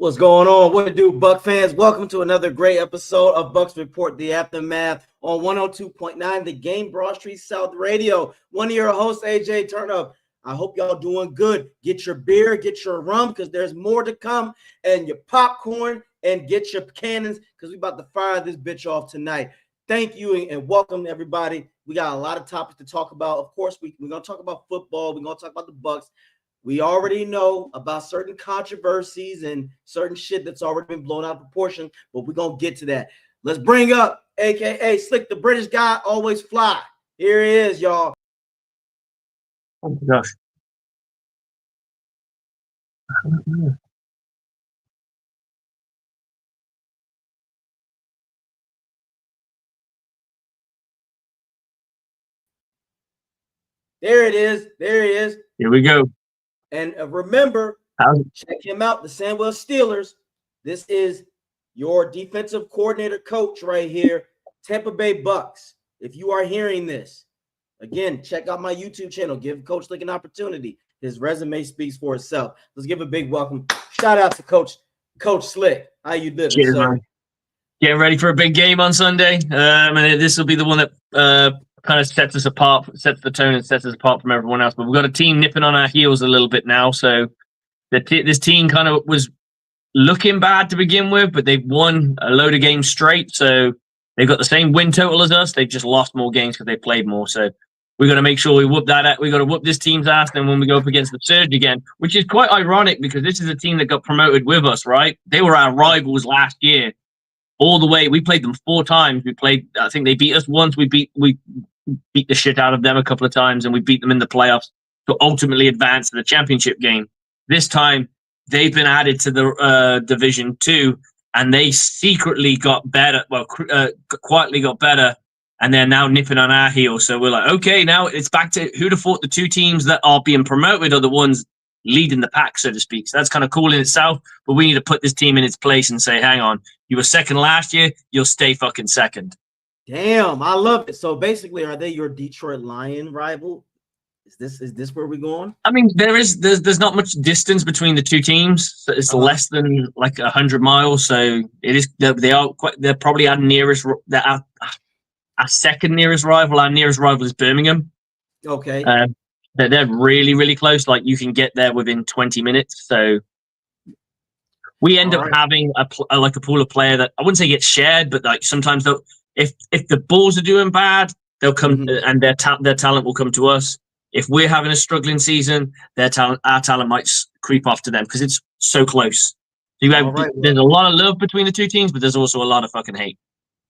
What's going on? What to do, Buck fans? Welcome to another great episode of Bucs Report the Aftermath on 102.9 The Game, Broad Street South Radio. One of your hosts, AJ Turnup. I hope y'all doing good. Get your beer, get your rum, because there's more to come, and your popcorn, and get your cannons, because we about to fire this bitch off tonight. Thank you, and welcome, everybody. We got a lot of topics to talk about. Of course, we're going to talk about football. We're going to talk about the Bucs. We already know about certain controversies and certain shit that's already been blown out of proportion, but we're going to get to that. Let's bring up, a.k.a. Slick, the British guy, always fly. Here he is, y'all. Oh, my gosh. There it is. There he is. Here we go. And remember, check him out, the Sandwell Steelers. This is your defensive coordinator coach right here, Tampa Bay Bucs. If you are hearing this, again, check out my YouTube channel. Give Coach Slick an opportunity. His resume speaks for itself. Let's give a big welcome. Shout out to Coach Slick. How you doing? Cheers, man. Getting ready for a big game on Sunday. And this will be the one that kind of sets us apart, sets the tone and sets us apart from everyone else. But we've got a team nipping on our heels a little bit now. So this team kind of was looking bad to begin with, but they've won a load of games straight. So they've got the same win total as us. They've just lost more games because they played more. So we've got to make sure we whoop that out. We've got to whoop this team's ass. And when we go up against the Surge again, which is quite ironic because this is a team that got promoted with us, right? They were our rivals last year. All the way, we played them 4 times. I think they beat us once. We beat the shit out of them a couple of times, and we beat them in the playoffs to ultimately advance to the championship game. This time, they've been added to the Division 2, and they secretly got better. Well, quietly got better, and they're now nipping on our heels. So we're like, okay, now it's back to who'd have thought the 2 teams that are being promoted are the ones leading the pack, so to speak. So that's kind of cool in itself, but we need to put this team in its place and say, hang on, you were second last year, you'll stay fucking second. Damn, I love it. So basically, are they your Detroit Lion rival? Is this where we're going? I mean, there's not much distance between the 2 teams. So it's less than like 100 miles. So it is. They're probably our nearest. Our second nearest rival. Our nearest rival is Birmingham. Okay. They're really, really close. Like you can get there within 20 minutes. So we end up having a pool of player that I wouldn't say gets shared, but like sometimes if the Bulls are doing bad, they'll come and their talent will come to us. If we're having a struggling season, our talent might creep off to them because it's so close. So there's a lot of love between the 2 teams, but there's also a lot of fucking hate.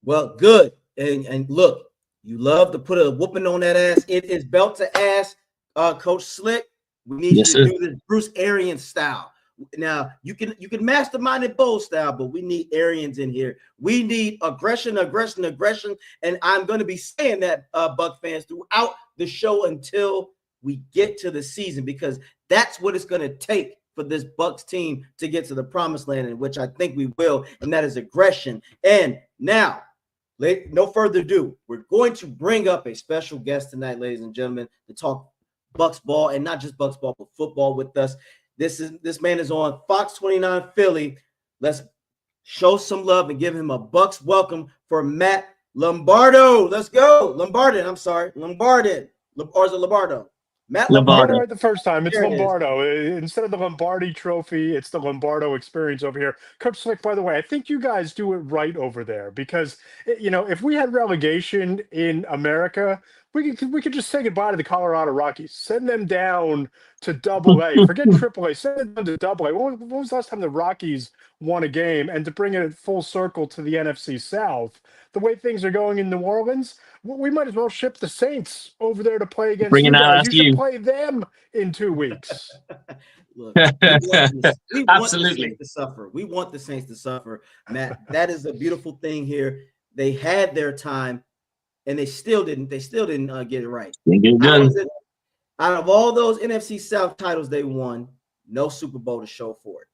Well, good. And look, you love to put a whooping on that ass. It is belt to ass. Coach Slick, we need you to do this Bruce Arians style. Now you can mastermind it both style, but we need Arians in here. We need aggression, and I'm going to be saying that, Buck fans, throughout the show until we get to the season, because that's what it's going to take for this Bucs team to get to the promised land, in which I think we will, and that is aggression. And now, no further ado, we're going to bring up a special guest tonight, ladies and gentlemen, to talk Bucs ball, and not just Bucs ball, but football with us. This man is on Fox 29 Philly. Let's show some love and give him a Bucs welcome for Matt Lombardo. Let's go. Lombardo. Or is it Lombardo? Matt Lombardo. The first time it's Lombardo. Instead of the Lombardi Trophy, it's the Lombardo experience over here. Coach Slick, by the way, I think you guys do it right over there because, if we had relegation in America, we could just say goodbye to the Colorado Rockies, send them down to Double-A, forget Triple-A, send them down to Double-A. When was the last time the Rockies won a game? And to bring it full circle to the NFC South, the way things are going in New Orleans, we might as well ship the Saints over there to play against you guys. You should play them in 2 weeks. look, we want the Absolutely. Saints to suffer. We want the Saints to suffer, Matt. That is a beautiful thing here. They had their time, and they still didn't. They still didn't get it right. Out of all those NFC South titles they won, no Super Bowl to show for it.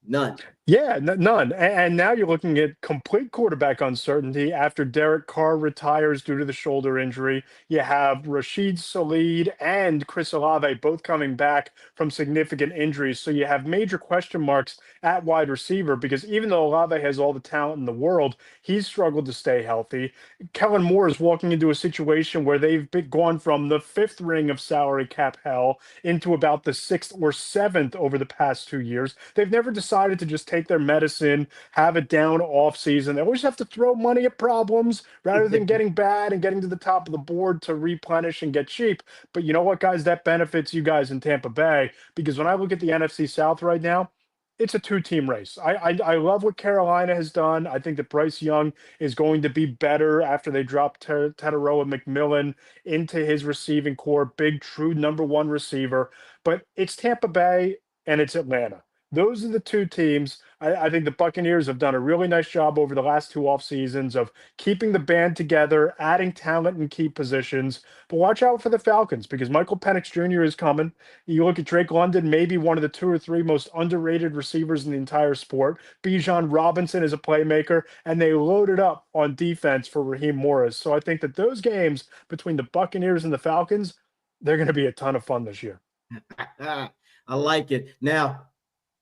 None. Yeah, none. And now you're looking at complete quarterback uncertainty after Derek Carr retires due to the shoulder injury. You have Rashid Salid and Chris Olave both coming back from significant injuries. So you have major question marks at wide receiver because even though Olave has all the talent in the world, he's struggled to stay healthy. Kellen Moore is walking into a situation where they've gone from the fifth ring of salary cap hell into about the sixth or seventh over the past 2 years. They've never decided to just take their medicine, have a down off season. They always have to throw money at problems rather than getting bad and getting to the top of the board to replenish and get cheap. But you know what, guys? That benefits you guys in Tampa Bay because when I look at the NFC South right now, it's a two-team race. I love what Carolina has done. I think that Bryce Young is going to be better after they drop Tetaroa McMillan into his receiving core, big, true number one receiver. But it's Tampa Bay and it's Atlanta. Those are the two teams. I think the Buccaneers have done a really nice job over the last two off seasons of keeping the band together, adding talent in key positions. But watch out for the Falcons because Michael Penix Jr. is coming. You look at Drake London, maybe one of the two or three most underrated receivers in the entire sport. Bijan Robinson is a playmaker, and they loaded up on defense for Raheem Morris. So I think that those games between the Buccaneers and the Falcons, they're going to be a ton of fun this year. I like it. Now,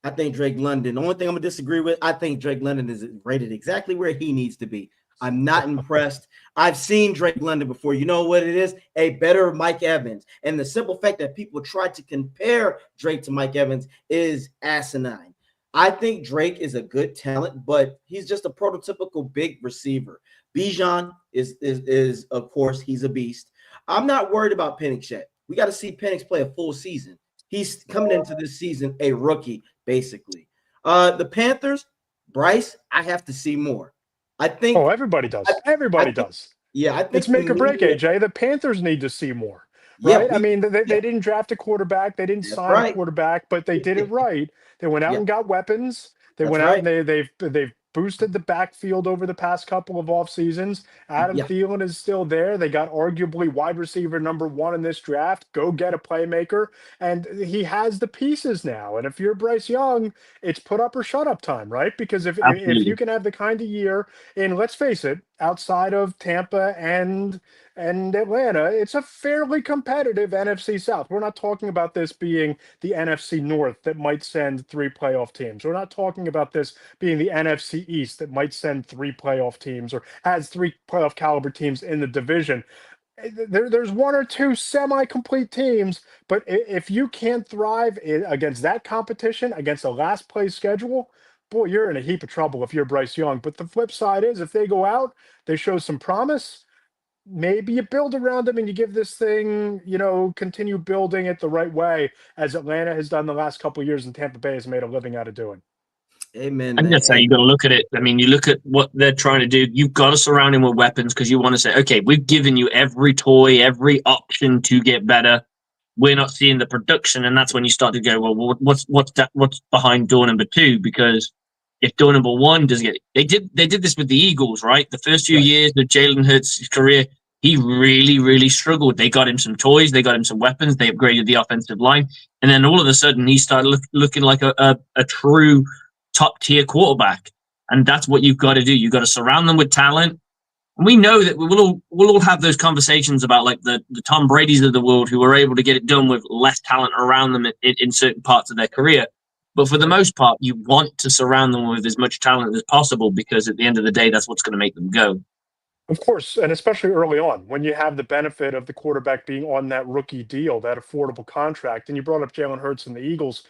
I think Drake London, the only thing I'm going to disagree with, I think Drake London is rated exactly where he needs to be. I'm not impressed. I've seen Drake London before. You know what it is? A better Mike Evans. And the simple fact that people try to compare Drake to Mike Evans is asinine. I think Drake is a good talent, but he's just a prototypical big receiver. Bijan is of course, he's a beast. I'm not worried about Penix yet. We got to see Penix play a full season. He's coming into this season a rookie, basically. The Panthers, Bryce, I have to see more. I think. Oh, everybody does. Everybody does. Yeah, I think it's make or break, AJ. The Panthers need to see more, right? I mean, they didn't draft a quarterback, they didn't sign a quarterback, but they did it right. They went out and got weapons. They went out and they've boosted the backfield over the past couple of off seasons. Adam Thielen is still there. They got arguably wide receiver number one in this draft. Go get a playmaker. And he has the pieces now. And if you're Bryce Young, it's put up or shut up time, right? Because if you can have the kind of year, and let's face it, outside of Tampa and Atlanta, it's a fairly competitive NFC South. We're not talking about this being the NFC North that might send 3 playoff teams. We're not talking about this being the NFC East that might send 3 playoff teams or has 3 playoff caliber teams in the division. There's 1 or 2 semi-complete teams, but if you can't thrive against that competition, against a last place schedule, boy, you're in a heap of trouble if you're Bryce Young. But the flip side is if they go out, they show some promise, maybe you build around them and you give this thing, continue building it the right way, as Atlanta has done the last couple of years and Tampa Bay has made a living out of doing. Amen. And that's how you got to look at it. I mean, you look at what they're trying to do. You've got to surround him with weapons because you want to say, okay, we've given you every toy, every option to get better. We're not seeing the production, and that's when you start to go, well, what's behind door number 2? Because if door number 1 doesn't get it, they did this with the Eagles, right? The first few years of Jalen Hurts' career, he really, really struggled. They got him some toys, they got him some weapons, they upgraded the offensive line, and then all of a sudden he started looking like a true top-tier quarterback. And that's what you've got to do. You've got to surround them with talent. And we know that we'll all have those conversations about like the Tom Brady's of the world who were able to get it done with less talent around them in certain parts of their career. But for the most part, you want to surround them with as much talent as possible because at the end of the day, that's what's going to make them go. Of course, and especially early on, when you have the benefit of the quarterback being on that rookie deal, that affordable contract, and you brought up Jalen Hurts and the Eagles,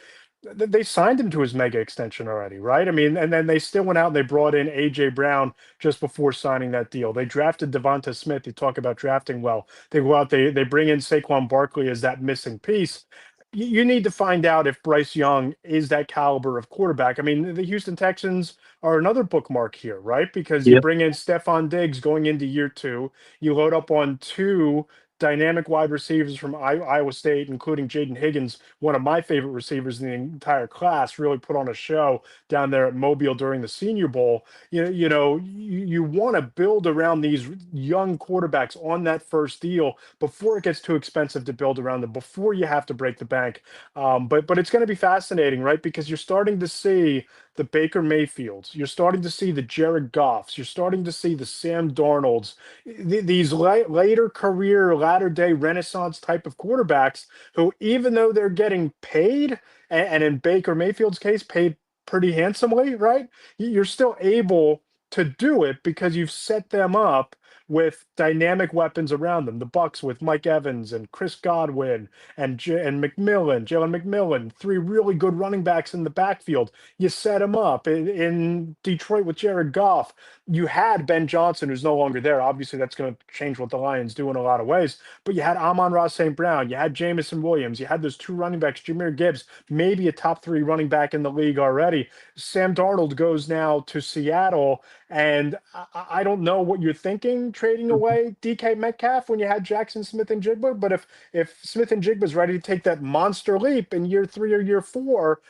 they signed him to his mega extension already, right? I mean, and then they still went out and they brought in A.J. Brown just before signing that deal. They drafted Devonta Smith. You talk about drafting well. They go out, they bring in Saquon Barkley as that missing piece. You need to find out if Bryce Young is that caliber of quarterback. I mean, the Houston Texans are another bookmark here, right? Because you bring in Stephon Diggs going into year 2. You load up on 2 dynamic wide receivers from Iowa State, including Jaden Higgins, one of my favorite receivers in the entire class, really put on a show down there at Mobile during the Senior Bowl. You want to build around these young quarterbacks on that first deal before it gets too expensive to build around them, before you have to break the bank. But it's going to be fascinating, right? Because you're starting to see the Baker Mayfields, you're starting to see the Jared Goffs, you're starting to see the Sam Darnolds, these later career, latter day renaissance type of quarterbacks who, even though they're getting paid, and in Baker Mayfield's case, paid pretty handsomely, right? You're still able to do it because you've set them up with dynamic weapons around them. The Bucs with Mike Evans and Chris Godwin and Jalen McMillan, three really good running backs in the backfield. You set them up in Detroit with Jared Goff. You had Ben Johnson, who's no longer there. Obviously, that's going to change what the Lions do in a lot of ways. But you had Amon-Ra St. Brown. You had Jamison Williams. You had those two running backs, Jahmyr Gibbs, maybe a top 3 running back in the league already. Sam Darnold goes now to Seattle. And I don't know what you're thinking trading away DK Metcalf when you had Jackson Smith and Jigba. But if Smith and Jigba is ready to take that monster leap in year 3 or year 4,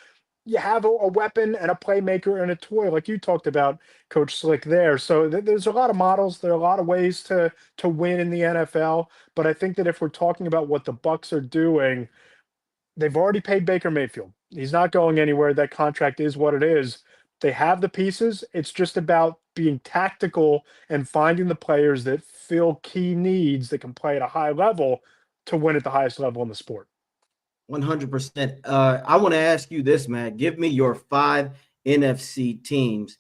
you have a weapon and a playmaker and a toy, like you talked about, Coach Slick there. So there's a lot of models. There are a lot of ways to win in the NFL. But I think that if we're talking about what the Bucs are doing, they've already paid Baker Mayfield. He's not going anywhere. That contract is what it is. They have the pieces. It's just about being tactical and finding the players that fill key needs that can play at a high level to win at the highest level in the sport. 100%. I want to ask you this, man. Give me your 5 NFC teams,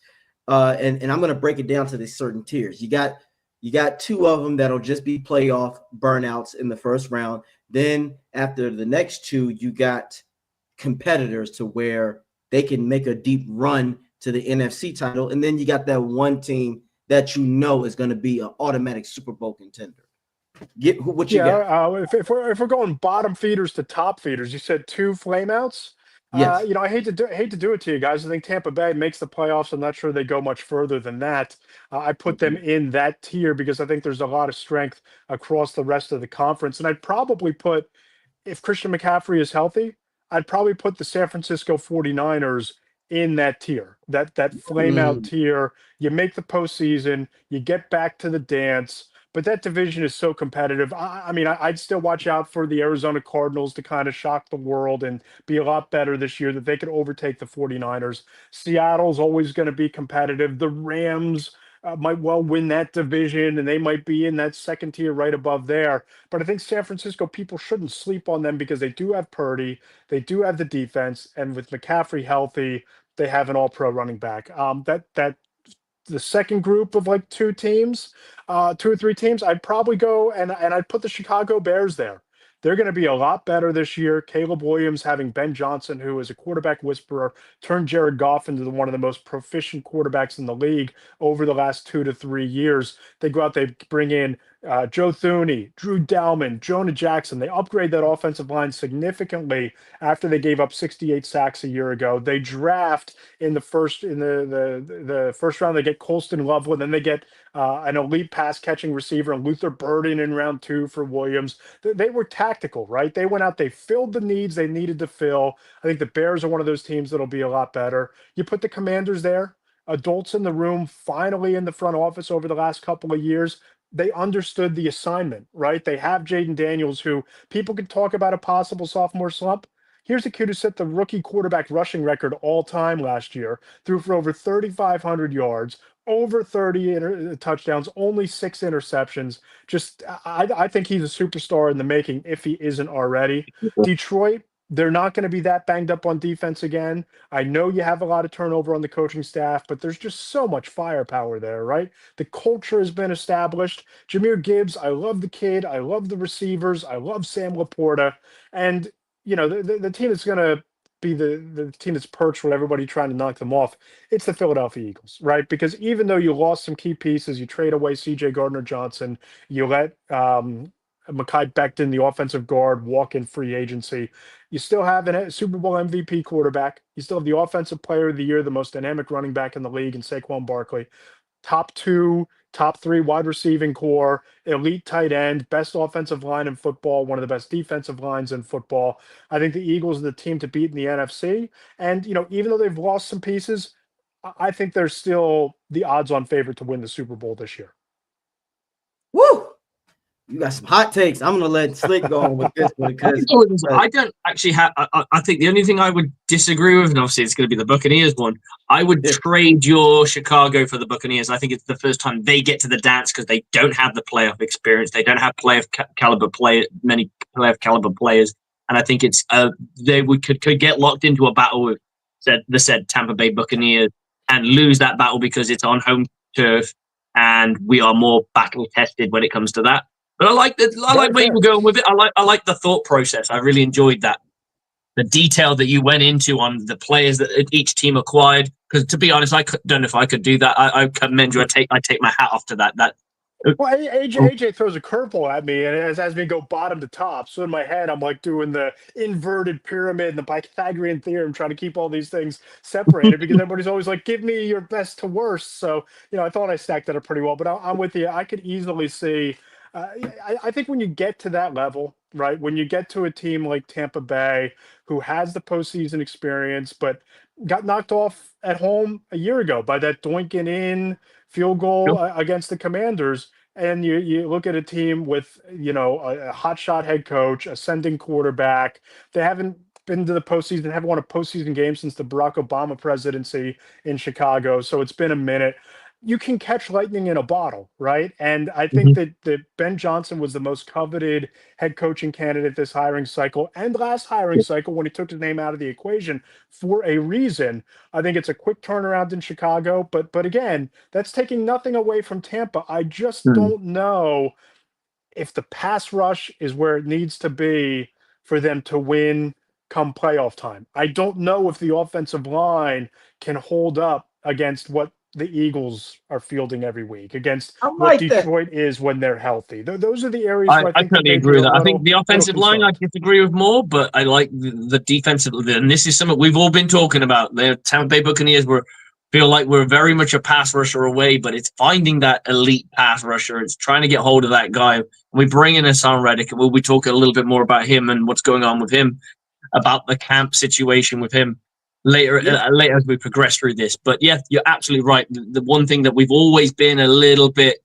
and I'm going to break it down to these certain tiers. You got 2 of them that'll just be playoff burnouts in the first round. Then after the next 2, you got competitors to where they can make a deep run to the NFC title, and then you got that one team that is going to be an automatic Super Bowl contender. Get what you got. If we're going bottom feeders to top feeders, you said 2 flameouts. Yes. I hate to do it to you guys. I think Tampa Bay makes the playoffs. I'm not sure they go much further than that. I put them in that tier because I think there's a lot of strength across the rest of the conference. And I'd probably put, if Christian McCaffrey is healthy, I'd probably put the San Francisco 49ers in that tier, that flame out tier. You make the postseason, you get back to the dance. But that division is so competitive. I mean, I'd still watch out for the Arizona Cardinals to kind of shock the world and be a lot better this year, that they could overtake the 49ers. Seattle's always going to be competitive. The Rams might well win that division, and they might be in that second tier right above there. But I think San Francisco, people shouldn't sleep on them because they do have Purdy, they do have the defense, and with McCaffrey healthy, they have an all-pro running back. The second group of like 2 teams, 2 or 3 teams, I'd probably go and I'd put the Chicago Bears there. They're going to be a lot better this year. Caleb Williams, having Ben Johnson, who is a quarterback whisperer, turned Jared Goff into one of the most proficient quarterbacks in the league over the last 2 to 3 years. They go out, they bring in Joe Thuney, Drew Dalman, Jonah Jackson. They upgrade that offensive line significantly after they gave up 68 sacks a year ago. They draft in the first round. They get Colston Loveland, then they get an elite pass catching receiver and Luther Burden in round 2 for Williams. They were tactical, right? They went out, they filled the needs they needed to fill. I think the Bears are one of those teams that'll be a lot better. You put the Commanders there, adults in the room, finally in the front office over the last couple of years. They understood the assignment, right? They have Jaden Daniels, who people could talk about a possible sophomore slump. Here's a kid who set the rookie quarterback rushing record all time last year, threw for over 3,500 yards, over 30 touchdowns, only 6 interceptions. I think he's a superstar in the making if he isn't already. Detroit, they're not going to be that banged up on defense again. I know you have a lot of turnover on the coaching staff, but there's just so much firepower there, right? The culture has been established. Jahmyr Gibbs, I love the kid. I love the receivers. I love Sam Laporta. And, the team that's going to be the team that's perched with everybody trying to knock them off, it's the Philadelphia Eagles, right? Because even though you lost some key pieces, you trade away C.J. Gardner-Johnson, you let Mekhi Becton, the offensive guard, walk in free agency. You still have a Super Bowl MVP quarterback. You still have the offensive player of the year, the most dynamic running back in the league in Saquon Barkley. Top 2 top 3 wide receiving core, elite tight end, best offensive line in football, one of the best defensive lines in football. I think the Eagles are the team to beat in the NFC. And, even though they've lost some pieces, I think they're still the odds-on favorite to win the Super Bowl this year. Woo! You got some hot takes. I'm gonna let Slick go on with this one because I don't actually have. I think the only thing I would disagree with, and obviously it's going to be the Buccaneers one. I would trade your Chicago for the Buccaneers. I think it's the first time they get to the dance because they don't have the playoff experience. They don't have many playoff caliber players, and I think it's they could get locked into a battle with the said Tampa Bay Buccaneers and lose that battle because it's on home turf and we are more battle tested when it comes to that. But I like where you were going with it. I like the thought process. I really enjoyed that. The detail that you went into on the players that each team acquired. Because to be honest, I don't know if I could do that. I commend you. I take my hat off to that. Well, AJ throws a curveball at me and it has me go bottom to top. So in my head, I'm like doing the inverted pyramid and the Pythagorean theorem, trying to keep all these things separated because everybody's always like, give me your best to worst. So, I thought I stacked that up pretty well. But I'm with you. I could easily see. I think when you get to that level, right, when you get to a team like Tampa Bay, who has the postseason experience, but got knocked off at home a year ago by that doinking in field goal against the Commanders, and you look at a team with, a hotshot head coach, ascending quarterback. They haven't been to the postseason, haven't won a postseason game since the Barack Obama presidency in Chicago. So it's been a minute. You can catch lightning in a bottle, right? And I think that Ben Johnson was the most coveted head coaching candidate this hiring cycle and last hiring cycle when he took his name out of the equation for a reason. I think it's a quick turnaround in Chicago, but again, that's taking nothing away from Tampa. I just don't know if the pass rush is where it needs to be for them to win come playoff time. I don't know if the offensive line can hold up against what the Eagles are fielding every week, against what Detroit is when they're healthy. Those are the areas where I think totally agree with that. I think the offensive line I disagree with more, but I like the defensive. And this is something we've all been talking about. The Tampa Bay Buccaneers feel like we're very much a pass rusher away, but it's finding that elite pass rusher. It's trying to get hold of that guy. We bring in Haason Reddick, and we'll be talking a little bit more about him and what's going on with him, about the camp situation with him later as we progress through this. But yeah, you're absolutely right. The one thing that we've always been a little bit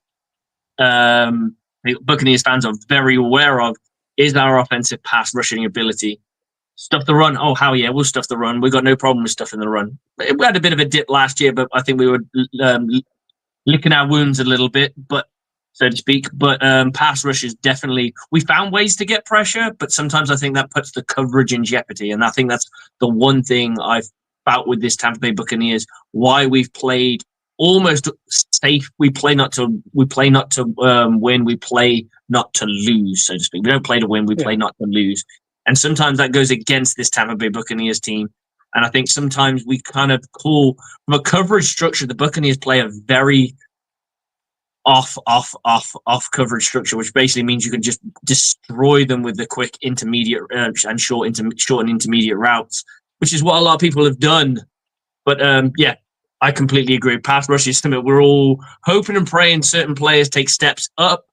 Buccaneers fans are very aware of is our offensive pass rushing ability. Stuff the run. Oh, how we'll stuff the run. We've got no problem with stuffing the run. We had a bit of a dip last year, but I think we were licking our wounds a little bit, but so to speak. But pass rush is definitely, we found ways to get pressure, but sometimes I think that puts the coverage in jeopardy. And I think that's the one thing I've felt with this Tampa Bay Buccaneers, why we've played almost safe. We play not to win. We play not to lose, so to speak. We don't play to win. We play not to lose. And sometimes that goes against this Tampa Bay Buccaneers team. And I think sometimes we kind of call, from a coverage structure, the Buccaneers play a very off coverage structure, which basically means you can just destroy them with the quick intermediate and short and intermediate routes, which is what a lot of people have done. But I completely agree. Pass rush is something we're all hoping and praying certain players take steps up,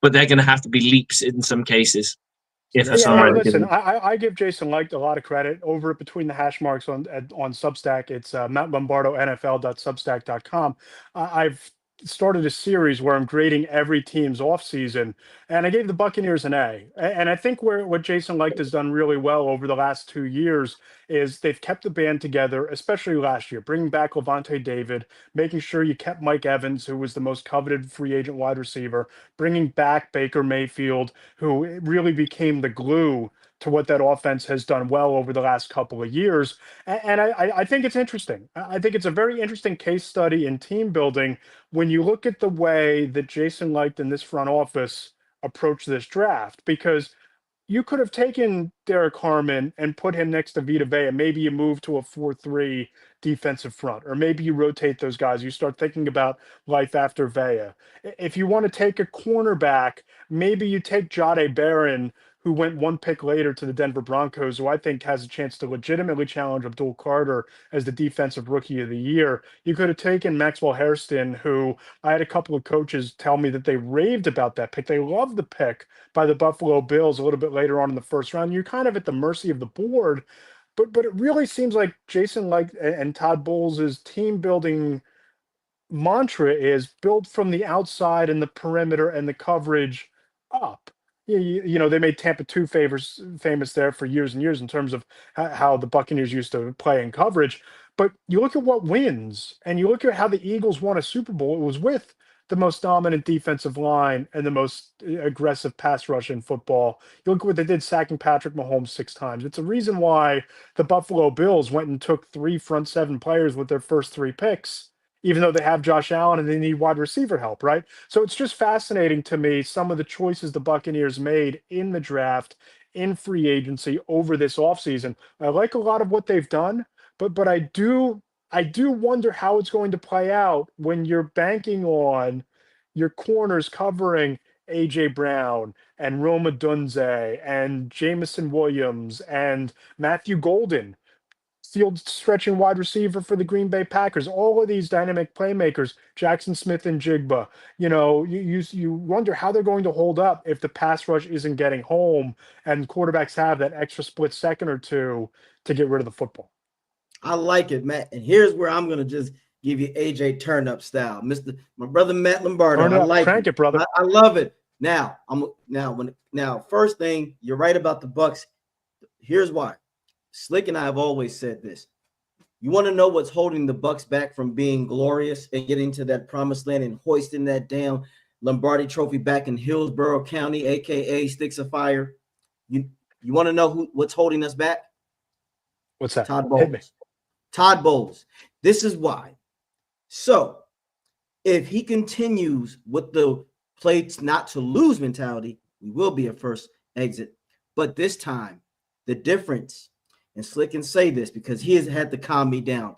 but they're going to have to be leaps in some cases. Listen, I give Jason Licht a lot of credit over it between the hash marks on Substack. It's Matt Lombardo NFL.substack.com. I've started a series where I'm grading every team's offseason, and I gave the Buccaneers an A. And I think what Jason Licht has done really well over the last 2 years is they've kept the band together, especially last year, bringing back Levante David, making sure you kept Mike Evans, who was the most coveted free agent wide receiver, bringing back Baker Mayfield, who really became the glue to what that offense has done well over the last couple of years. And I think it's interesting. I think it's a very interesting case study in team building when you look at the way that Jason Licht and this front office approach this draft, because you could have taken Derek Harmon and put him next to Vita Vea. Maybe you move to a 4-3 defensive front, or maybe you rotate those guys. You start thinking about life after Vea. If you want to take a cornerback, maybe you take Jahdae Barron, who went one pick later to the Denver Broncos, who I think has a chance to legitimately challenge Abdul Carter as the defensive rookie of the year. You could have taken Maxwell Hairston, who I had a couple of coaches tell me that they raved about that pick. They loved the pick by the Buffalo Bills a little bit later on in the first round. You're kind of at the mercy of the board, but it really seems like Jason and Todd Bowles' team building mantra is build from the outside and the perimeter and the coverage up. They made Tampa 2 famous there for years and years in terms of how the Buccaneers used to play in coverage. But you look at what wins, and you look at how the Eagles won a Super Bowl. It was with the most dominant defensive line and the most aggressive pass rush in football. You look at what they did, sacking Patrick Mahomes 6 times. It's a reason why the Buffalo Bills went and took 3 front 7 players with their first 3 picks, even though they have Josh Allen and they need wide receiver help, right? So it's just fascinating to me, some of the choices the Buccaneers made in the draft, in free agency over this offseason. I like a lot of what they've done, but I do wonder how it's going to play out when you're banking on your corners covering A.J. Brown and Roma Dunze and Jamison Williams and Matthew Golden, field stretching wide receiver for the Green Bay Packers. All of these dynamic playmakers, Jackson Smith and Jigba, you wonder how they're going to hold up if the pass rush isn't getting home and quarterbacks have that extra split second or two to get rid of the football. I like it, Matt. And here's where I'm going to just give you AJ turn-up style. My brother Matt Lombardo. Turn it up, crank it, brother. I love it. Now, first thing, you're right about the Bucs. Here's why. Slick and I have always said this. You want to know what's holding the Bucs back from being glorious and getting to that promised land and hoisting that damn Lombardi trophy back in Hillsborough County, aka Sticks of Fire? You want to know what's holding us back? What's that? Todd Bowles. Todd Bowles. This is why. So, if he continues with the plates not to lose mentality, we will be a first exit. But this time, the difference, and Slick can say this because he has had to calm me down.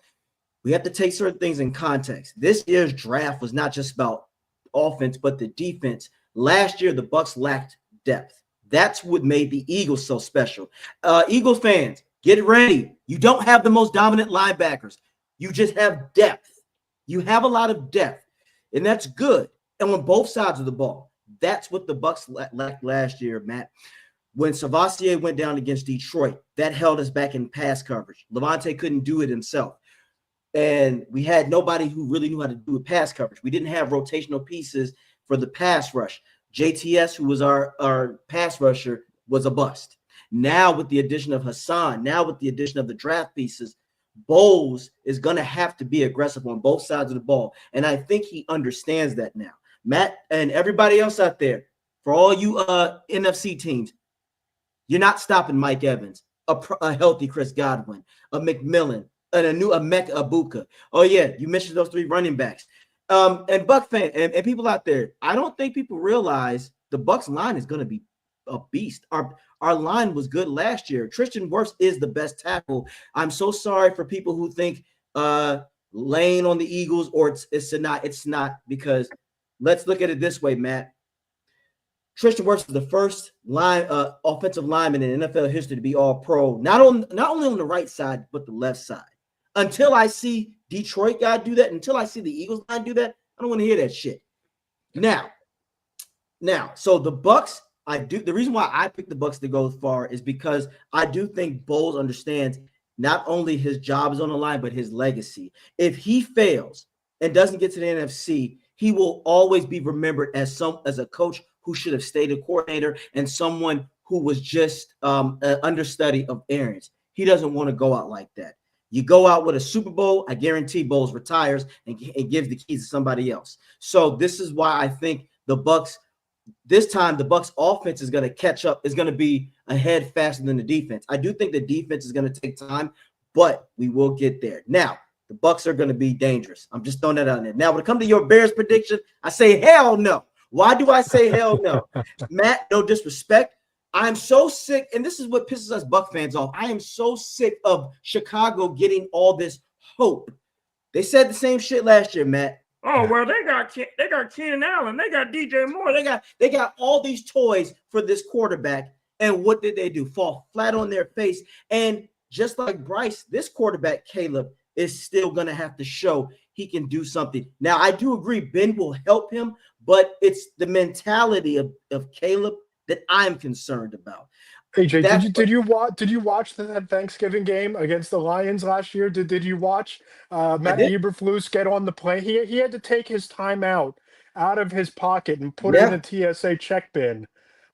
We have to take certain things in context. This year's draft was not just about offense, but the defense. Last year, the Bucs lacked depth. That's what made the Eagles so special. Eagles fans, get ready. You don't have the most dominant linebackers. You just have depth. You have a lot of depth, and that's good. And on both sides of the ball, that's what the Bucs lacked last year, Matt. When Savassier went down against Detroit, that held us back in pass coverage. Levante couldn't do it himself. And we had nobody who really knew how to do a pass coverage. We didn't have rotational pieces for the pass rush. JTS, who was our pass rusher, was a bust. Now with the addition of Haason, now with the addition of the draft pieces, Bowles is going to have to be aggressive on both sides of the ball. And I think he understands that now. Matt and everybody else out there, for all you NFC teams, you're not stopping Mike Evans, a healthy Chris Godwin, a McMillan, and a Emeka Egbuka. Oh, yeah, you mentioned those 3 running backs. And Buck fan and people out there, I don't think people realize the Bucs line is going to be a beast. Our line was good last year. Tristan Wirfs is the best tackle. I'm so sorry for people who think Lane on the Eagles or it's not. It's not, because let's look at it this way, Matt. Tristan Wirfs is the first offensive lineman in NFL history to be all-pro, not only on the right side, but the left side. Until I see Detroit guy do that, until I see the Eagles guy do that, I don't want to hear that shit. Now, so the Bucs, the reason why I picked the Bucs to go far is because I do think Bowles understands not only his job is on the line, but his legacy. If he fails and doesn't get to the NFC, he will always be remembered as a coach who should have stayed a coordinator and someone who was just an understudy of Arians. He doesn't want to go out like that. You go out with a Super Bowl, I guarantee Bowles retires and gives the keys to somebody else. So this is why I think the Bucs, this time the Bucs offense is going to catch up, is going to be ahead faster than the defense. I do think the defense is going to take time, but we will get there. Now, the Bucs are going to be dangerous. I'm just throwing that out there. Now, when it comes to your Bears prediction, I say hell no. Why do I say hell no? Matt, no disrespect. I'm so sick, and this is what pisses us Buck fans off. I am so sick of Chicago getting all this hope. They said the same shit last year, Matt. Oh, well, they got Keenan Allen, they got DJ Moore, they got all these toys for this quarterback, And what did they do? Fall flat on their face. And just like Bryce, this quarterback, Caleb, is still going to have to show he can do something. Now, I do agree Ben will help him, but it's the mentality of Caleb that I'm concerned about. AJ, did you watch that Thanksgiving game against the Lions last year? Did you watch Matt Eberflus get on the plane? He had to take his timeout out of his pocket and put it in the TSA check bin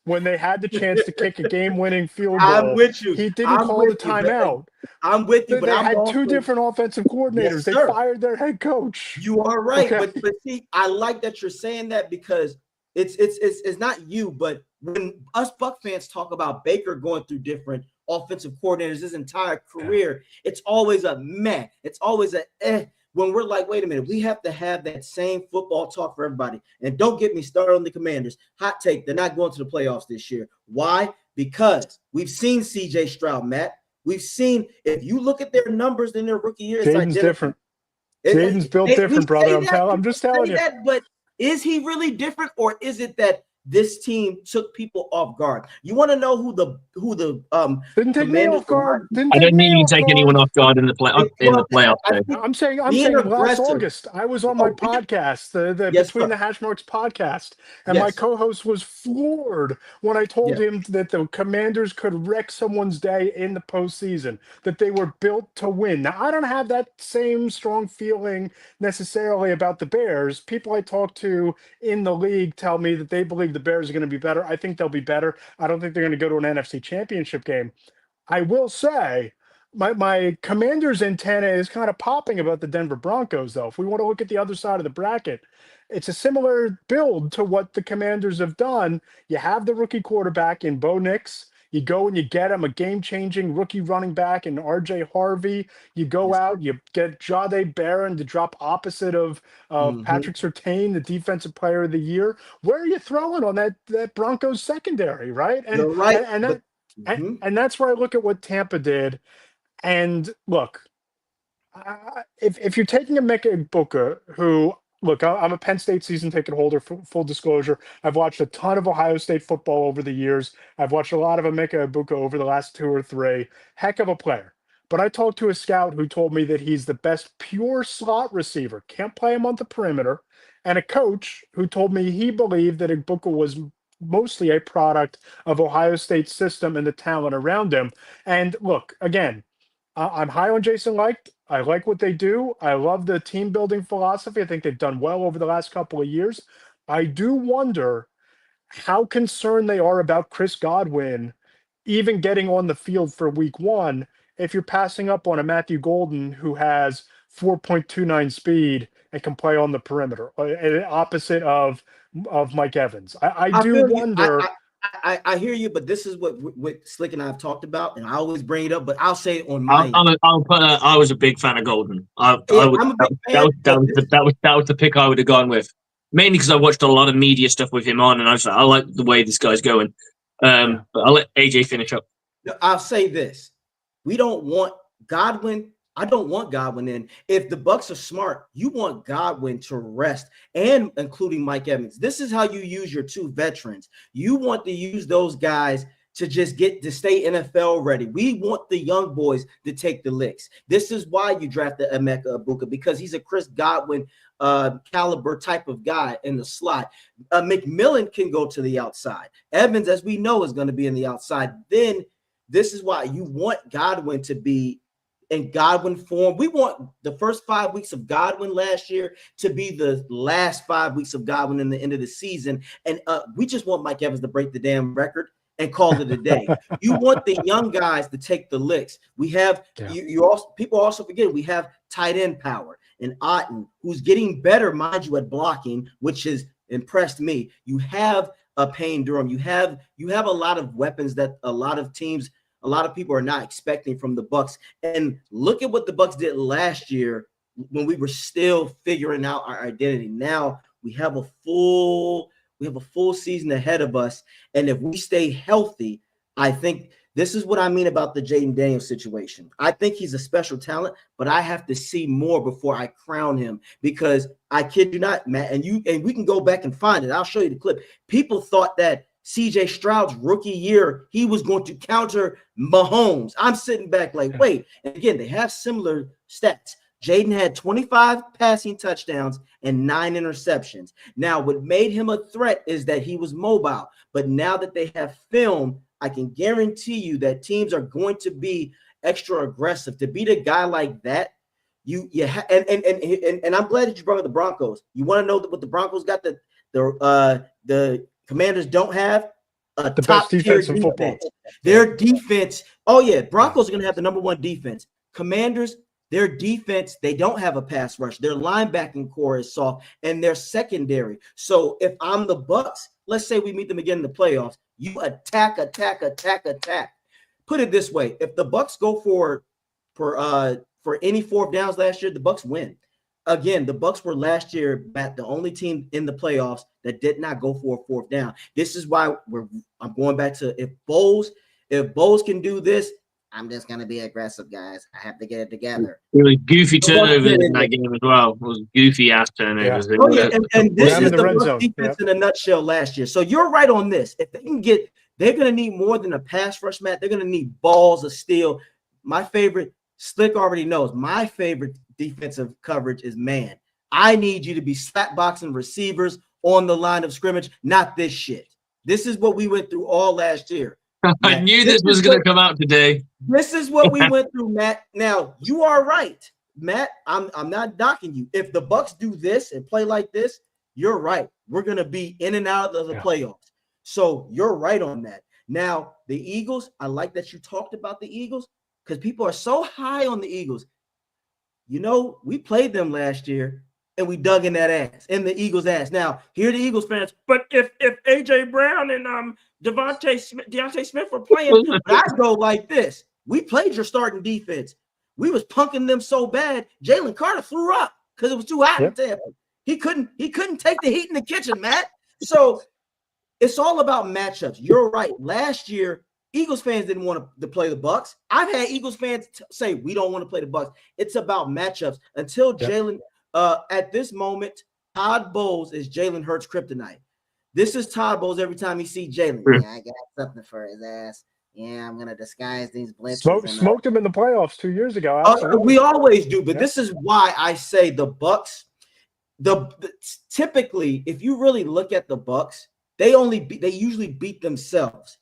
when they had the chance to kick a game-winning field goal. I'm with you. He didn't call the timeout. I'm with you, but they had two different offensive coordinators. They fired their head coach. You are right, but see, I like that you're saying that because it's not you, but when us Buck fans talk about Baker going through different offensive coordinators his entire career, it's always a meh. It's always a eh. When we're like, wait a minute, we have to have that same football talk for everybody. And don't get me started on the Commanders. Hot take, they're not going to the playoffs this year. Why? Because we've seen CJ Stroud, Matt. We've seen, if you look at their numbers in their rookie year, Jaden's different. Jaden's built different, brother. I'm just telling you. But is he really different, or is it that this team took people off guard? You want to know who the didn't take me off guard. I don't need you to take anyone off guard in the playoffs. I'm saying last August I was on my podcast, the Between the Hash Marks podcast, and my co-host was floored when I told him that the Commanders could wreck someone's day in the postseason, that they were built to win. Now I don't have that same strong feeling necessarily about the Bears. People I talk to in the league tell me that they believe the Bears are going to be better. I think they'll be better. I don't think they're going to go to an NFC championship game. I will say my Commanders antenna is kind of popping about the Denver Broncos, though. If we want to look at the other side of the bracket, it's a similar build to what the Commanders have done. You have the rookie quarterback in Bo Nix. You go and you get him a game-changing rookie running back in R.J. Harvey. You go out, you get Jahdae Barron to drop opposite of Patrick Surtain, the defensive player of the year. Where are you throwing on that Broncos secondary, right? And, You're right. And that's where I look at what Tampa did. And look, if you're taking a Mecca Booker, who, look, I'm a Penn State season ticket holder, full disclosure. I've watched a ton of Ohio State football over the years. I've watched a lot of Emeka Egbuka over the last 2 or 3. Heck of a player. But I talked to a scout who told me that he's the best pure slot receiver. Can't play him on the perimeter. And a coach who told me he believed that Egbuka was mostly a product of Ohio State's system and the talent around him. And look, again, I'm high on Jason Licht. I like what they do. I love the team building philosophy. I think they've done well over the last couple of years. I do wonder how concerned they are about Chris Godwin even getting on the field for week 1 if you're passing up on a Matthew Golden who has 4.29 speed and can play on the perimeter, opposite of Mike Evans. I do wonder. I hear you, but this is what Slick and I have talked about, and I always bring it up, but I'll say it on my end. I was a big fan of Golden. That was the pick I would have gone with, mainly because I watched a lot of media stuff with him on, and I was like, I like the way this guy's going. But I'll let AJ finish up. I'll say this: we don't want Godwin. I don't want Godwin in. If the Bucs are smart, you want Godwin to rest, and including Mike Evans. This is how you use your 2 veterans. You want to use those guys to just get to stay NFL ready. We want the young boys to take the licks. This is why you drafted Emeka Egbuka, because he's a Chris Godwin caliber type of guy in the slot. McMillan can go to the outside. Evans, as we know, is going to be in the outside. Then this is why you want Godwin to be in Godwin form. We want the first 5 weeks of Godwin last year to be the last 5 weeks of Godwin in the end of the season. And we just want Mike Evans to break the damn record and call it a day. You want the young guys to take the licks. We have people also forget we have tight end power and Otten, who's getting better, mind you, at blocking, which has impressed me. You have a Payne Durham. You have a lot of weapons that a lot of people are not expecting from the Bucs. And look at what the Bucs did last year when we were still figuring out our identity. Now we have a full season ahead of us. And if we stay healthy, I think this is what I mean about the Jaden Daniels situation. I think he's a special talent, but I have to see more before I crown him, because I kid you not, Matt, and we can go back and find it. I'll show you the clip. People thought that CJ Stroud's rookie year, he was going to counter Mahomes. I'm sitting back like, wait. And again, they have similar stats. Jaden had 25 passing touchdowns and 9 interceptions. Now, what made him a threat is that he was mobile. But now that they have film, I can guarantee you that teams are going to be extra aggressive. To beat a guy like that, and I'm glad that you brought up the Broncos. You want to know what the Broncos got the Commanders don't have? The best defense in football. Their defense. Oh yeah, Broncos are going to have the number 1 defense. Commanders, their defense, they don't have a pass rush. Their linebacking core is soft, and their secondary. So if I'm the Bucs, let's say we meet them again in the playoffs, you attack. Put it this way: if the Bucs go for any 4th downs last year, the Bucs win. Again, the Bucs were last year the only team in the playoffs that did not go for a 4th down. This is why I'm going back to if Bowles can do this, I'm just going to be aggressive, guys. I have to get it together. It was goofy turnovers in that game as well. It was goofy ass turnovers. Yeah. Oh, yeah. And this is the Bucs defense in a nutshell last year. So you're right on this. If they can they're going to need more than a pass rush, Matt. They're going to need balls of steel. My favorite, Slick already knows, my favorite defensive coverage is man. I need you to be slapboxing receivers on the line of scrimmage, not this shit. This is what we went through all last year. I knew this was going to come out today. This is what we went through, Matt. Now, you are right, Matt. I'm not knocking you. If the Bucs do this and play like this, you're right. We're going to be in and out of the playoffs. So you're right on that. Now, the Eagles, I like that you talked about the Eagles because people are so high on the Eagles. You know, we played them last year and we dug in that ass, in the Eagles' ass. Now, here are the Eagles fans. But if A.J. Brown and Deontay Smith were playing, I go like this. We played your starting defense. We was punking them so bad, Jalen Carter threw up because it was too hot in Tampa. He couldn't take the heat in the kitchen, Matt. So it's all about matchups. You're right. Last year, Eagles fans didn't want to play the Bucs. I've had Eagles fans say we don't want to play the Bucs. It's about matchups. Until Jalen, at this moment, Todd Bowles is Jalen Hurts' kryptonite. This is Todd Bowles every time he sees Jalen. Yeah, I got something for his ass. Yeah, I'm gonna disguise these blitzes. Smoked him in the playoffs 2 years ago. We always do, but this is why I say the Bucs. Typically, if you really look at the Bucs, they usually beat themselves.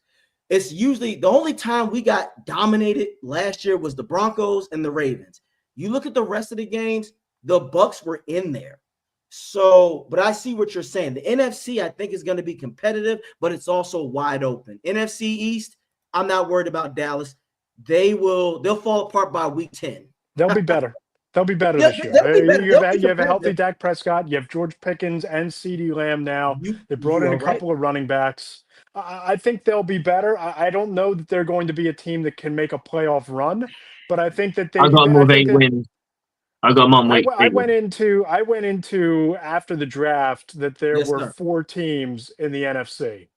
It's usually the only time we got dominated last year was the Broncos and the Ravens. You look at the rest of the games, the Bucs were in there. So, but I see what you're saying. The NFC, I think, is going to be competitive, but it's also wide open. NFC East, I'm not worried about Dallas. They'll fall apart by week 10. They'll be better. They'll be better this year. You have a healthy Dak Prescott. You have George Pickens and CeeDee Lamb now. They brought in a couple of running backs. I think they'll be better. I don't know that they're going to be a team that can make a playoff run, but I think that they. I got them with 8 wins. I got them on week. I went into after the draft that there were 4 teams in the NFC.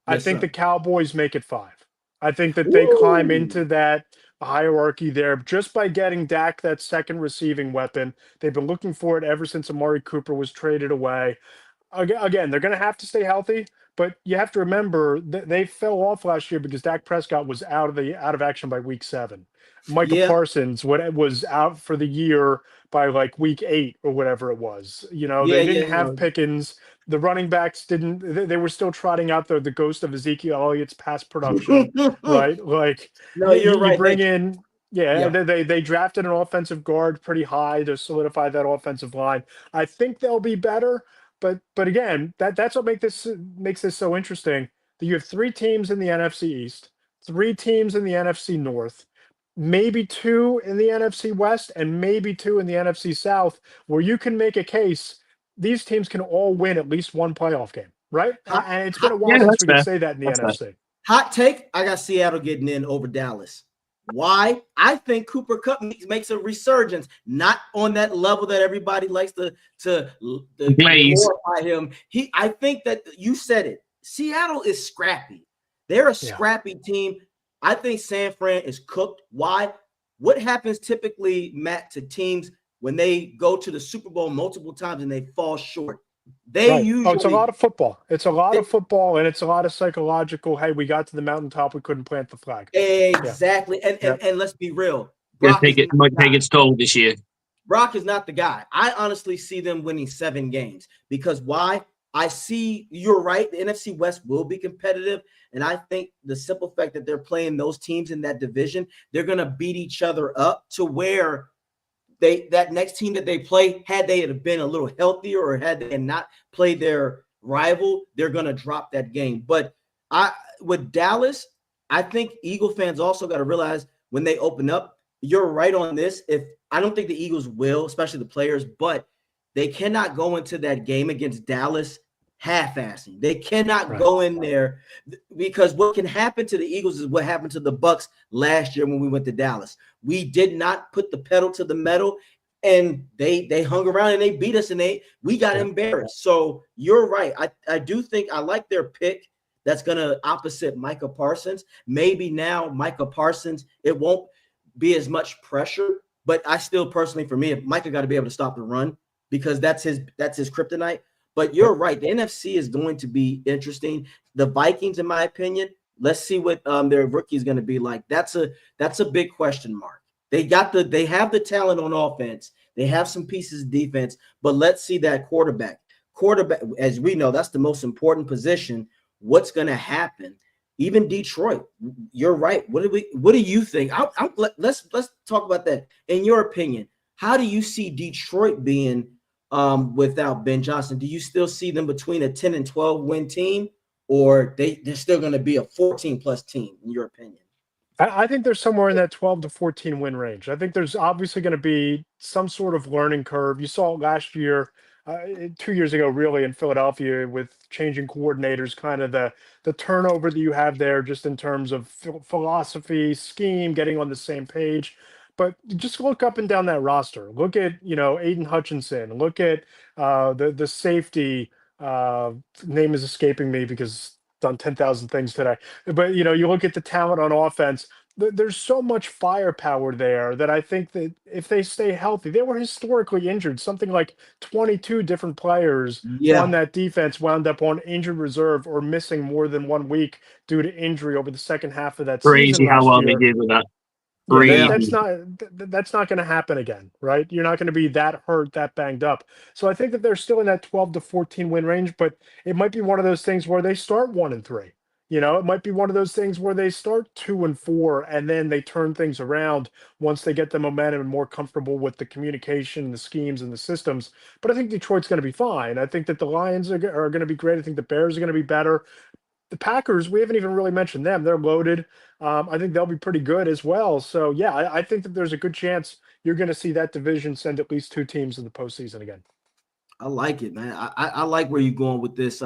I think the Cowboys make it 5. I think that they climb into that hierarchy there just by getting Dak that second receiving weapon. They've been looking for it ever since Amari Cooper was traded away. Again, they're going to have to stay healthy, but you have to remember that they fell off last year because Dak Prescott was out of action by week 7. Michael Parsons was out for the year by like week 8 or whatever it was. You know, they didn't have Pickens. The running backs didn't. They were still trotting out the ghost of Ezekiel Elliott's past production, right? Like, no, you're right. Bring in. They drafted an offensive guard pretty high to solidify that offensive line. I think they'll be better, but again, that's what makes this so interesting. That you have 3 teams in the NFC East, 3 teams in the NFC North, maybe 2 in the NFC West, and maybe 2 in the NFC South, where you can make a case these teams can all win at least one playoff game, right? And it's been a while since we could say that in the NFC. Hot take, I got Seattle getting in over Dallas. Why? I think Cooper Kupp makes a resurgence, not on that level that everybody likes to glorify him. I think that you said it. Seattle is scrappy. They're a scrappy team. I think San Fran is cooked. Why? What happens typically, Matt, to teams when they go to the Super Bowl multiple times and they fall short? They right. usually. It's a lot of football. It's a lot of football, and it's a lot of psychological. Hey, we got to the mountaintop, we couldn't plant the flag. Exactly. Yeah. And let's be real. Might take it stalled this year. Brock is not the guy. I honestly see them winning 7 games because why? I see you're right. The NFC West will be competitive. And I think the simple fact that they're playing those teams in that division, they're going to beat each other up to where that next team that they play, had they have been a little healthier or had they not played their rival, they're going to drop that game. But with Dallas, I think Eagle fans also got to realize when they open up, you're right on this. If I don't think the Eagles will, especially the players, but they cannot go into that game against Dallas half-assing. They cannot go in there because what can happen to the Eagles is what happened to the Bucs last year when we went to Dallas. We did not put the pedal to the metal, and they hung around and they beat us, and we got embarrassed. So you're right. I do think I like their pick. That's going to opposite Micah Parsons. Maybe now Micah Parsons, it won't be as much pressure, but I still personally, for me, Micah got to be able to stop the run because that's his kryptonite. But you're right. The NFC is going to be interesting. The Vikings, in my opinion, let's see what their rookie is going to be like. That's a big question mark. They have the talent on offense. They have some pieces of defense, but let's see that quarterback. Quarterback, as we know, that's the most important position. What's going to happen? Even Detroit, you're right. What do you think? Let's talk about that. In your opinion, how do you see Detroit being without Ben Johnson? Do you still see them between a 10 and 12 win team, or they're still going to be a 14+ team, in your opinion? I think there's somewhere in that 12 to 14 win range. I think there's obviously going to be some sort of learning curve. You saw it last year, 2 years ago, really, in Philadelphia with changing coordinators, kind of the turnover that you have there just in terms of philosophy, scheme, getting on the same page. But just look up and down that roster. Look at, Aiden Hutchinson. Look at the safety. Name is escaping me because done 10,000 things today. But you look at the talent on offense. There's so much firepower there that I think that if they stay healthy, they were historically injured. Something like 22 different players on that defense wound up on injured reserve or missing more than 1 week due to injury over the second half of that season last Crazy how well year. they did with that. Yeah, that's not going to happen again, right? You're not going to be that hurt, that banged up. So I think that they're still in that 12 to 14 win range, but it might be one of those things where they start 1 and 3. It might be one of those things where they start 2 and 4, and then they turn things around once they get the momentum and more comfortable with the communication, the schemes, and the systems. But I think Detroit's going to be fine. I think that the Lions are going to be great. I think the Bears are going to be better. The Packers, we haven't even really mentioned them. They're loaded. I think they'll be pretty good as well. So, yeah, I think that there's a good chance you're going to see that division send at least 2 teams in the postseason again. I like it, man. I like where you're going with this.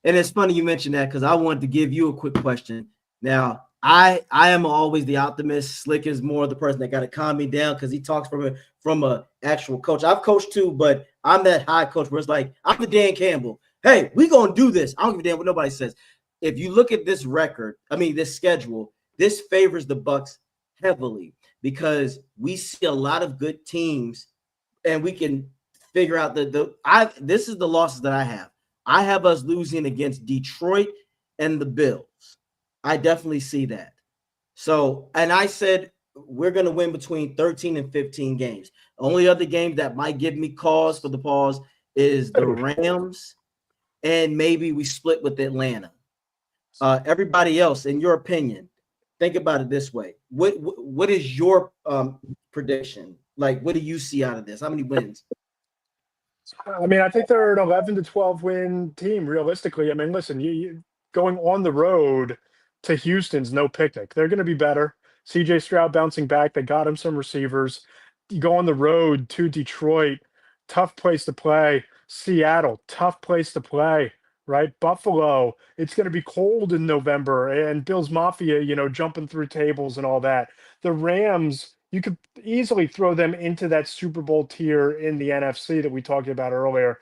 And it's funny you mentioned that because I wanted to give you a quick question. Now, I am always the optimist. Slick is more the person that got to calm me down because he talks from a actual coach. I've coached too, but I'm that high coach where it's like, I'm the Dan Campbell. Hey, we going to do this. I don't give a damn what nobody says. If you look at this this schedule, this favors the Bucs heavily because we see a lot of good teams and we can figure out this is the losses that I have. I have us losing against Detroit and the Bills. I definitely see that. So, and I said we're going to win between 13 and 15 games. Only other game that might give me cause for the pause is the Rams, and maybe we split with Atlanta. Everybody else, in your opinion, think about it this way. What is your prediction? Like, what do you see out of this? How many wins? I mean, I think they're an 11 to 12 win team, realistically. I mean, listen, you going on the road to Houston's no picnic. They're going to be better. CJ Stroud bouncing back. They got him some receivers. You go on the road to Detroit, tough place to play. Seattle, tough place to play, right? Buffalo, it's going to be cold in November, and Bills Mafia, jumping through tables and all that. The Rams, you could easily throw them into that Super Bowl tier in the NFC that we talked about earlier.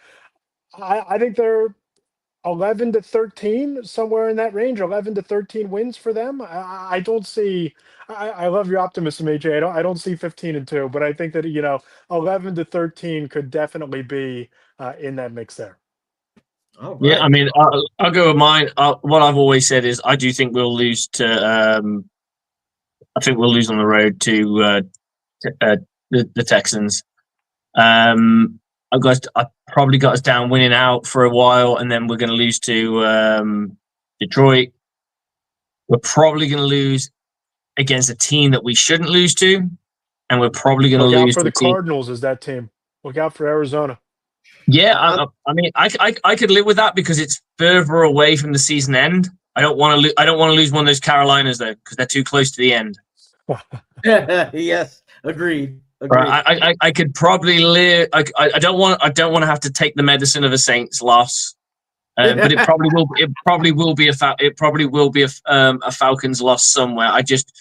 I think they're 11 to 13, somewhere in that range, 11 to 13 wins for them. I don't see. I love your optimism, AJ. I don't see 15 and 2, but I think that 11 to 13 could definitely be in that mix there. All right. Yeah, I mean, I'll go with mine. What I've always said is I do think we'll lose to. I think we'll lose on the road to the Texans. I probably got us down winning out for a while, and then we're going to lose to Detroit. We're probably going to lose against a team that we shouldn't lose to, and we're probably going to Look out lose for to the a team. Cardinals as that team. Look out for Arizona. Yeah, I mean, I could live with that because it's further away from the season end. I don't want to. I don't want to lose one of those Carolinas though, because they're too close to the end. Yes, agreed. Right. I could probably live. I don't want. I don't want to have to take the medicine of a Saints loss. But it probably will. It probably will be a Falcons loss somewhere. I just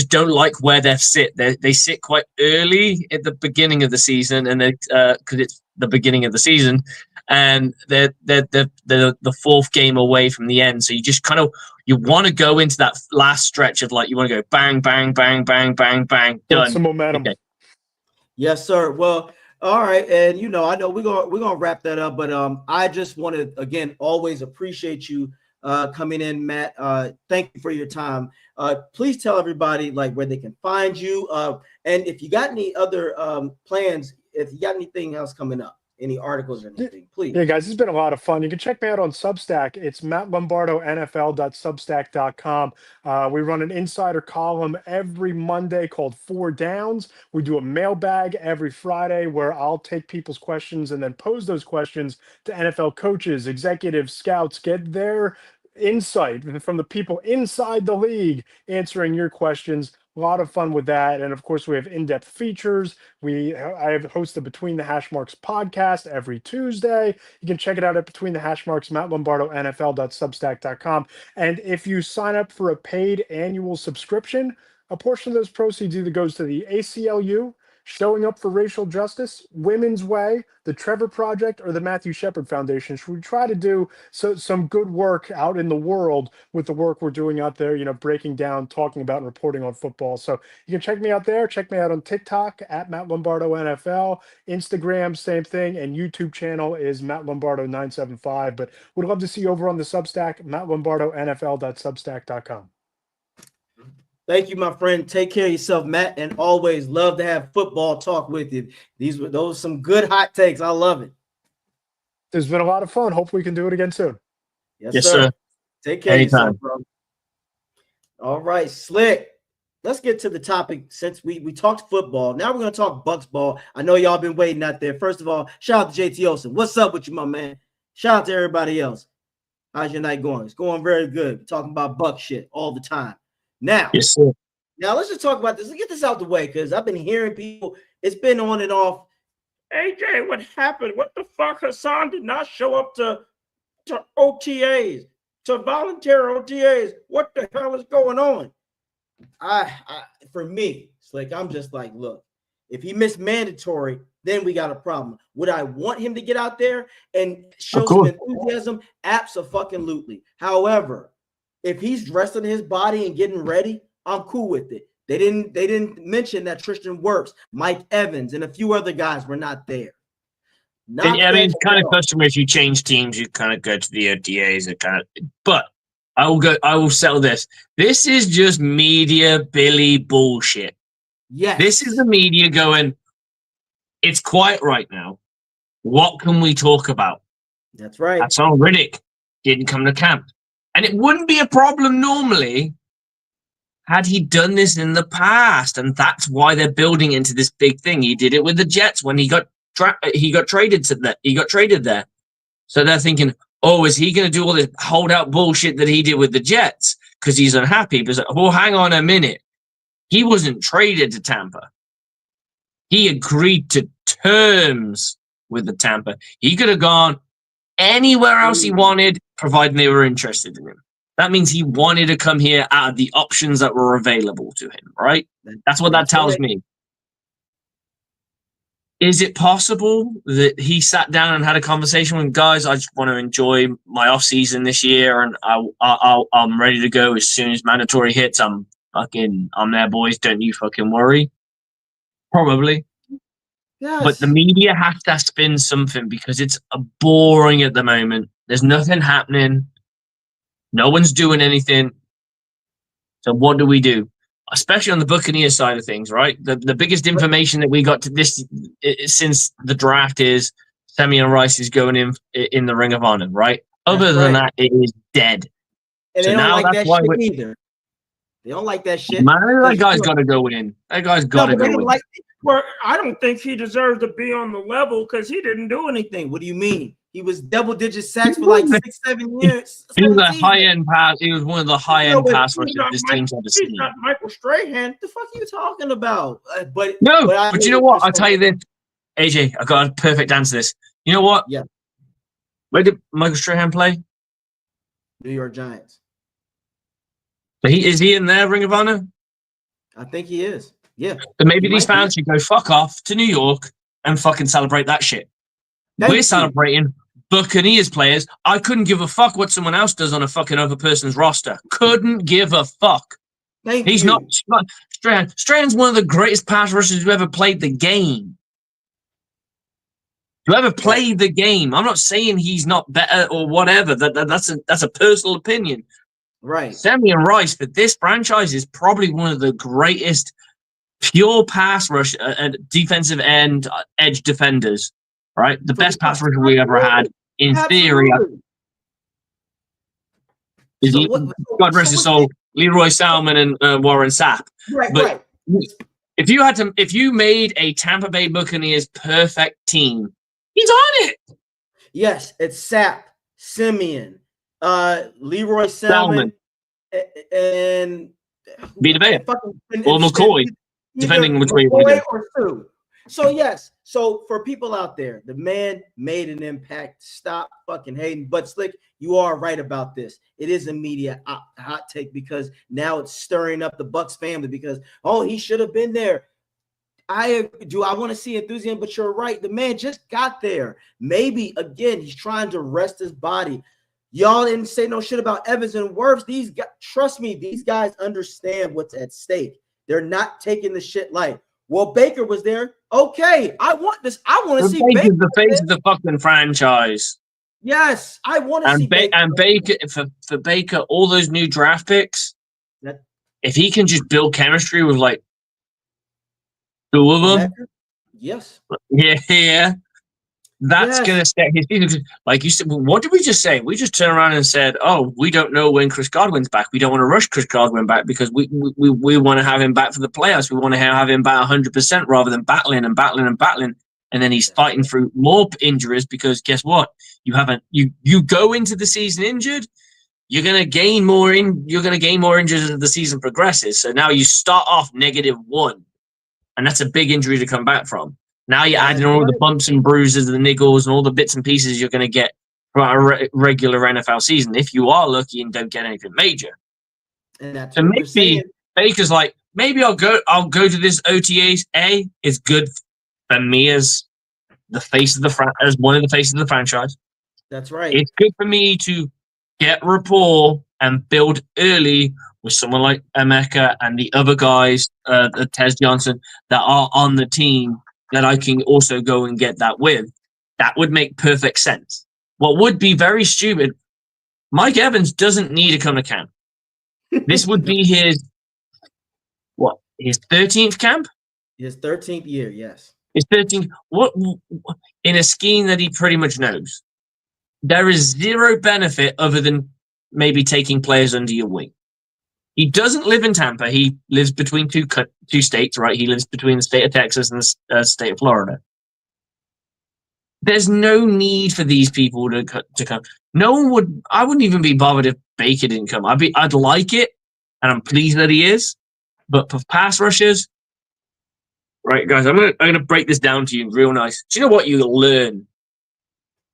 don't like where they sit. They sit quite early at the beginning of the season, and because it's the beginning of the season, and they're the fourth game away from the end. So you just kind of you want to go into that last stretch of like you want to go bang bang bang bang bang bang done. Some momentum. Okay. Yes, sir. Well, all right, and I know we're gonna wrap that up, but I just want to again always appreciate you coming in, Matt. Thank you for your time. Please tell everybody like where they can find you, and if you got any other plans, if you got anything else coming up, any articles or anything, please. Yeah, guys, it's been a lot of fun. You can check me out on Substack. It's mattlombardo.nfl.substack.com. We run an insider column every Monday called 4 Downs. We do a mailbag every Friday where I'll take people's questions and then pose those questions to NFL coaches, executives, scouts, get their insight from the people inside the league answering your questions. A lot of fun with that. And of course, we have in-depth features. I have hosted Between the Hashmarks podcast every Tuesday. You can check it out at Between the Hashmarks, mattlombardo.nfl.substack.com. And if you sign up for a paid annual subscription, a portion of those proceeds either goes to the ACLU, Showing Up for Racial Justice, Women's Way, the Trevor Project, or the Matthew Shepard Foundation. So we try to do some good work out in the world with the work we're doing out there, breaking down, talking about, and reporting on football. So you can check me out there. Check me out on TikTok at Matt Lombardo NFL, Instagram, same thing, and YouTube channel is Matt Lombardo 975. But would love to see you over on the Substack, mattlombardo.nfl.substack.com. Thank you, my friend. Take care of yourself, Matt, and always love to have football talk with you. Those some good hot takes. I love it. It's been a lot of fun. Hope we can do it again soon. Yes, sir. Take care of yourself, bro. All right, Slick. Let's get to the topic since we talked football. Now we're going to talk Bucs ball. I know y'all been waiting out there. First of all, shout out to JT Olsen. What's up with you, my man? Shout out to everybody else. How's your night going? It's going very good. We're talking about Bucs shit all the time. Now, yes, sir. Now let's just talk about this. Let's get this out the way because I've been hearing people. It's been on and off. AJ, what happened? What the fuck? Haason did not show up to OTAs, to voluntary OTAs. What the hell is going on? For me, it's like I'm just like, look, if he missed mandatory, then we got a problem. Would I want him to get out there and show some enthusiasm? Absolutely. However, if he's resting his body and getting ready, I'm cool with it. They didn't mention that Tristan Wirfs, Mike Evans, and a few other guys were not there. It's kind of customary if you change teams, you kind of go to the OTAs. But I will settle this. This is just media Billy bullshit. Yes. This is the media going, it's quiet right now. What can we talk about? That's right. Haason Reddick didn't come to camp. And it wouldn't be a problem normally had he done this in the past. And that's why they're building into this big thing. He did it with the Jets when he got traded there. So they're thinking, oh, is he going to do all this holdout bullshit that he did with the Jets because he's unhappy? But well, hang on a minute. He wasn't traded to Tampa. He agreed to terms with the Tampa. He could have gone anywhere else he wanted, providing they were interested in him. That means he wanted to come here out of the options that were available to him, right? That's what that tells me. Is it possible that he sat down and had a conversation with guys? I just want to enjoy my off season this year, and I'm ready to go as soon as mandatory hits. I'm there, boys. Don't you fucking worry. Probably. Yes. But the media has to spin something because it's boring at the moment. There's nothing happening. No one's doing anything. So what do we do? Especially on the Buccaneers side of things, right? The biggest information that we got to this since the draft is Simeon Rice is going in the Ring of Honor, right? Other than that, it is dead. And so they don't now like that's that why shit either. They don't like that shit. Man, that guy's got to go in. That guy's got to go in. Well, I don't think he deserves to be on the level because he didn't do anything. What do you mean? He was double-digit sacks for like 6-7 years. He was a high-end pass. He was one of the high-end pass rushers this team's ever seen. He's not Michael Strahan. What the fuck are you talking about? But you know what? I'll tell you this, AJ. I got a perfect answer to this. You know what? Yeah. Where did Michael Strahan play? New York Giants. But is he in their Ring of Honor? I think he is. Yeah. But maybe these fans should go fuck off to New York and fucking celebrate that shit. We're celebrating Buccaneers players. I couldn't give a fuck what someone else does on a fucking other person's roster. Couldn't give a fuck. He's not Strahan. Strahan's one of the greatest pass rushers who ever played the game. Whoever played the game. I'm not saying he's not better or whatever. That's a personal opinion. Right. Simeon Rice for this franchise is probably one of the greatest pure pass rush defensive end edge defenders. Right, the best pass rusher we ever had. In theory, God rest his soul, Leroy Salmon and Warren Sapp. Right. If you made a Tampa Bay Buccaneers perfect team, he's on it. Yes, it's Sapp, Simeon, Leroy Salmon, and Vita Vea or McCoy, depending which way you want to go. So yes, so for people out there, the man made an impact. Stop fucking hating. But Slick, you are right about this. It is a media hot take because now it's stirring up the Bucs family because he should have been there. I want to see enthusiasm, but you're right. The man just got there. Maybe again he's trying to rest his body. Y'all didn't say no shit about Evans and Wirfs. These guys, trust me, these guys understand what's at stake. They're not taking the shit light. Well, Baker was there. Okay, I want this. I want to see Baker. The face of the fucking franchise. Yes, I want to see Baker. And Baker for Baker, all those new draft picks. If he can just build chemistry with like two of them, yes, yeah. That's going to set his season. Like you said, what did we just say? We just turned around and said, "Oh, we don't know when Chris Godwin's back. We don't want to rush Chris Godwin back because we want to have him back for the playoffs. We want to have him back 100% rather than battling. And then he's fighting through more injuries because guess what? You go into the season injured. You're going to gain more injuries as the season progresses. So now you start off -1, and that's a big injury to come back from. Now you're adding all the bumps and bruises, the niggles, and all the bits and pieces you're going to get from a regular NFL season if you are lucky and don't get anything major. And that's so maybe Baker's like, maybe I'll go to this OTAs. It's good for me as the face of as one of the faces of the franchise. That's right. It's good for me to get rapport and build early with someone like Emeka and the other guys, Tez Johnson, that are on the team. That I can also go and get that with. That would make perfect sense. What would be very stupid, Mike Evans doesn't need to come to camp. This would be his 13th camp? His 13th year, yes. His 13th. What in a scheme that he pretty much knows. There is zero benefit other than maybe taking players under your wing. He doesn't live in Tampa. He lives between two states, right? He lives between the state of Texas and the state of Florida. There's no need for these people to come. No one would. I wouldn't even be bothered if Baker didn't come. I'd like it, and I'm pleased that he is. But for pass rushers, right, guys, I'm gonna break this down to you real nice. Do you know what you'll learn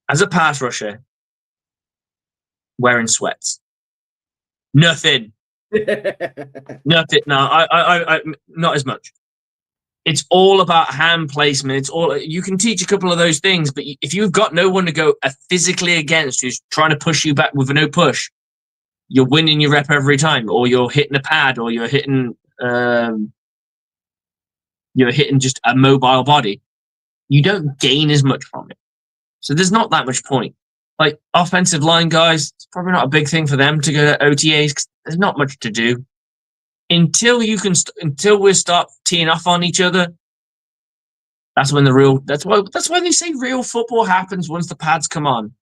as a pass rusher? Wearing sweats. Nothing. Nothing. No, I not as much. It's all about hand placement. It's all you can teach a couple of those things, but if you've got no one to go physically against who's trying to push you back with a no push, you're winning your rep every time, or you're hitting a pad, or you're hitting just a mobile body. You don't gain as much from it, so there's not that much point. like offensive line guys, it's probably not a big thing for them to go to OTAs because there's not much to do until we start teeing off on each other. That's when that's why they say real football happens once the pads come on.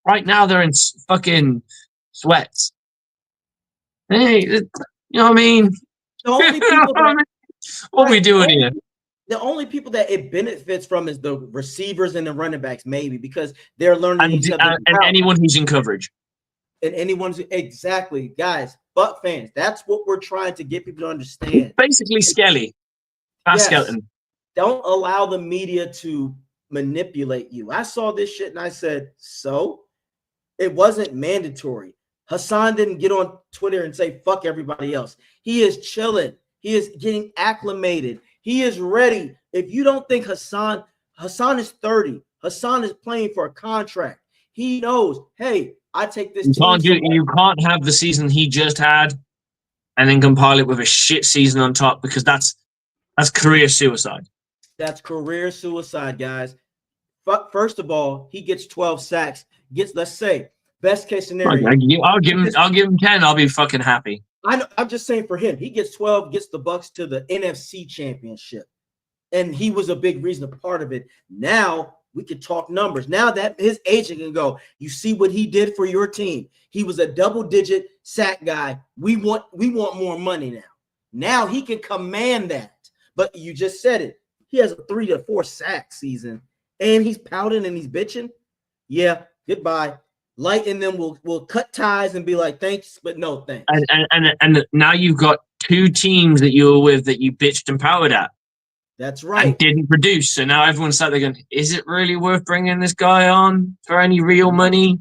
Right now they're in fucking sweats. Hey, you know what I mean? The only people what are we doing here? The only people that it benefits from is the receivers and the running backs, maybe, because they're learning each other. And anyone who's in coverage. And exactly, guys, Buck fans. That's what we're trying to get people to understand. Basically, Skelly. Fast skeleton. Don't allow the media to manipulate you. I saw this shit and I said, so it wasn't mandatory. Haason didn't get on Twitter and say, fuck everybody else. He is chilling. He is getting acclimated. He is ready. If you don't think Haason is 30. Haason is playing for a contract. He knows, hey, I take this team. You can't have the season he just had and then compile it with a shit season on top because that's career suicide. That's career suicide, guys. First of all, he gets 12 sacks. Let's say, best case scenario. I'll give him 10. I'll be fucking happy. I'm just saying for him, he gets 12, gets the Bucs to the NFC Championship. And he was a big reason, a part of it. Now we could talk numbers. Now that his agent can go, you see what he did for your team. He was a double-digit sack guy. We want more money now. Now he can command that. But you just said it. He has a 3 to 4 sack season, and he's pouting and he's bitching. Yeah, goodbye. Light and then we'll cut ties and be like, thanks, but no thanks. And now you've got 2 teams that you were with that you bitched and pouted at. That's right. And didn't produce. So now everyone's sat there going, is it really worth bringing this guy on for any real money?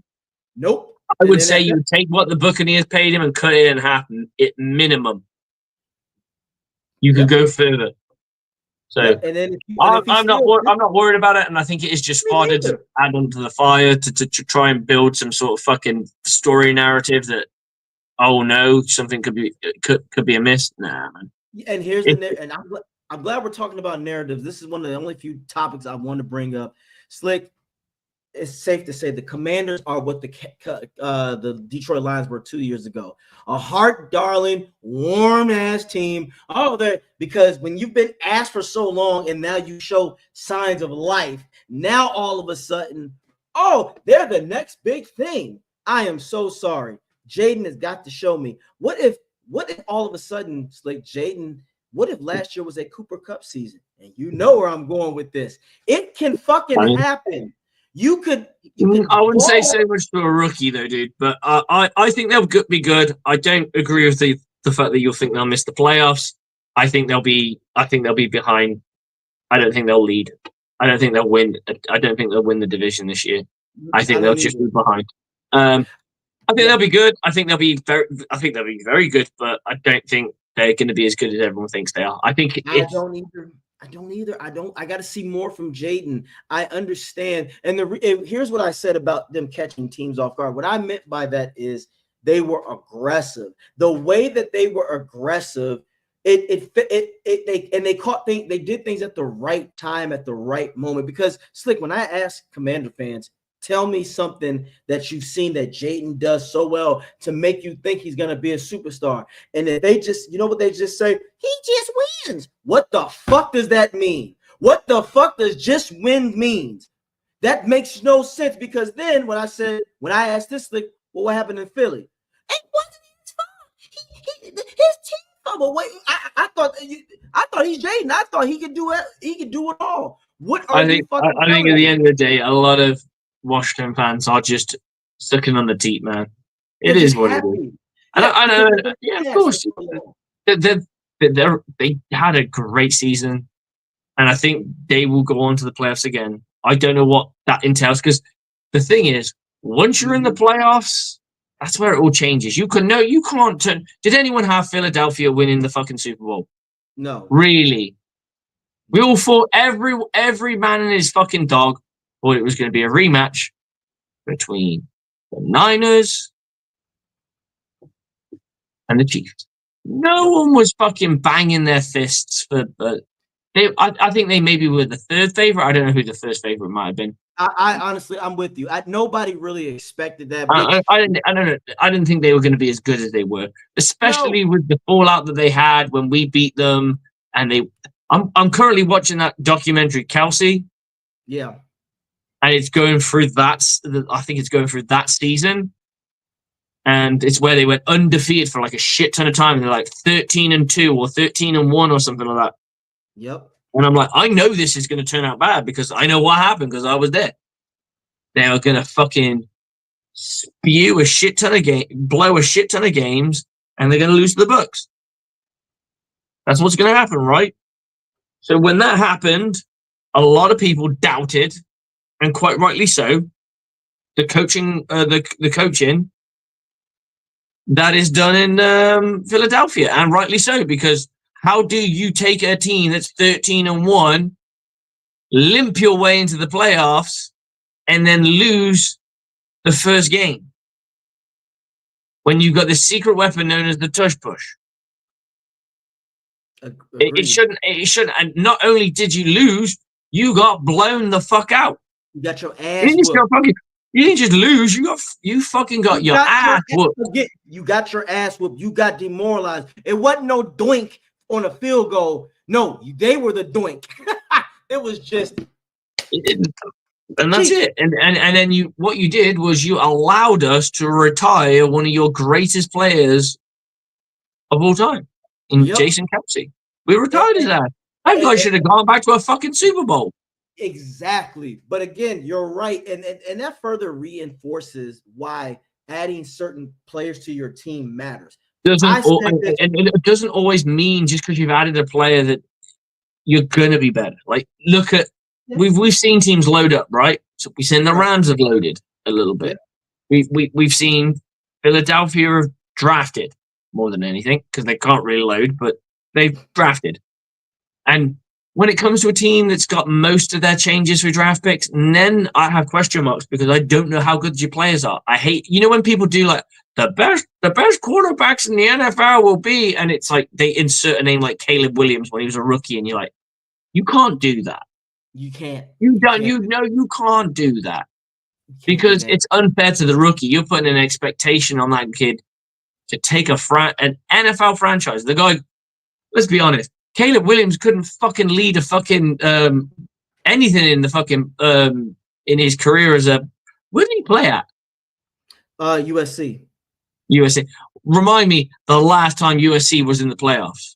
Nope. I would say you would take what the Buccaneers paid him and cut it in half at minimum. You could go further. So and then I'm not worried about it, and I think it is just fodder to add onto the fire to try and build some sort of fucking story narrative that, oh no, something could be amiss. Nah, man. And here's and I'm glad we're talking about narratives. This is one of the only few topics I want to bring up. Slick, it's safe to say the Commanders are what the Detroit Lions were 2 years ago. A heart-darling, warm-ass team. Because when you've been asked for so long and now you show signs of life, now all of a sudden, they're the next big thing. I am so sorry. Jaden has got to show me. What if all of a sudden, Slick, Jaden, what if last year was a Cooper Cup season? And you know where I'm going with this. It can fucking happen. You could I wouldn't say so much for a rookie though, dude. But I think they'll be good. I don't agree with the fact that you'll think they'll miss the playoffs. I think they'll be behind. I don't think they'll lead. I don't think they'll win. I don't think they'll win the division this year. I think they'll just be behind. I think they'll be good. I think they'll be very good. But I don't think they're going to be as good as everyone thinks they are. I don't either. I got to see more from Jaden. I understand. And here's what I said about them catching teams off guard. What I meant by that is they were aggressive. The way that they were aggressive, they did things at the right time, at the right moment. Because Slick, when I ask Commander fans, tell me something that you've seen that Jaden does so well to make you think he's going to be a superstar. And if they just, what they just say? He just wins. What the fuck does that mean? What the fuck does just win means? That makes no sense because then when I asked this, like, well, what happened in Philly? It wasn't his fault. His team fumbled. Wait, I thought he's Jaden. I thought he could do it. He could do it all. I think at the end of the day, a lot of Washington fans are just sucking on the teat, man. It is what it is. I know. Yeah, of course. They had a great season, and I think they will go on to the playoffs again. I don't know what that entails because the thing is, once you're in the playoffs, that's where it all changes. You can't turn. Did anyone have Philadelphia winning the fucking Super Bowl? No. Really? We all thought every man and his fucking dog thought it was going to be a rematch between the Niners and the Chiefs. No one was fucking banging their fists for I think they maybe were the third favorite. I don't know who the first favorite might have been. I honestly, I'm with you. Nobody really expected that. I don't know. I didn't think they were going to be as good as they were, especially with the fallout that they had when we beat them. And I'm currently watching that documentary, Kelsey. Yeah, and it's going through that. I think it's going through that season, and it's where they went undefeated for like a shit ton of time. And they're like 13-2 or 13-1 or something like that. Yep. And I'm like, I know this is going to turn out bad because I know what happened because I was there. They are going to fucking spew a shit ton of blow a shit ton of games, and they're going to lose to the Bucs. That's what's going to happen, right? So when that happened, a lot of people doubted, and quite rightly so, the coaching that is done in Philadelphia, and rightly so, because how do you take a team that's 13-1, limp your way into the playoffs, and then lose the first game when you've got this secret weapon known as the tush push? It shouldn't. And not only did you lose, you got blown the fuck out. You got your ass whooped. You didn't just lose. You fucking got your ass whooped. You got your ass whooped. You got demoralized. It wasn't no doink on a field goal. No, they were the doink. It was just. And that's it. And then what you did was you allowed us to retire one of your greatest players of all time, Jason Kelsey. We retired his ass. That guy should have gone back to a fucking Super Bowl. Exactly. But again, you're right. And that further reinforces why adding certain players to your team matters. It doesn't always mean just because you've added a player that you're going to be better. Like, look at, we've seen teams load up, right? So we've seen the Rams have loaded a little bit. We've seen Philadelphia have drafted more than anything because they can't really load, but they've drafted. And when it comes to a team that's got most of their changes for draft picks, and then I have question marks because I don't know how good your players are. I hate, when people do like the best quarterbacks in the NFL will be, and it's like they insert a name like Caleb Williams when he was a rookie, and you're like, you can't do that. You can't. You can't do that because it's unfair to the rookie. You're putting an expectation on that kid to take an NFL franchise. The guy, let's be honest, Caleb Williams couldn't fucking lead a fucking anything in the fucking in his career as a. Where did he play at? USC. Remind me the last time USC was in the playoffs.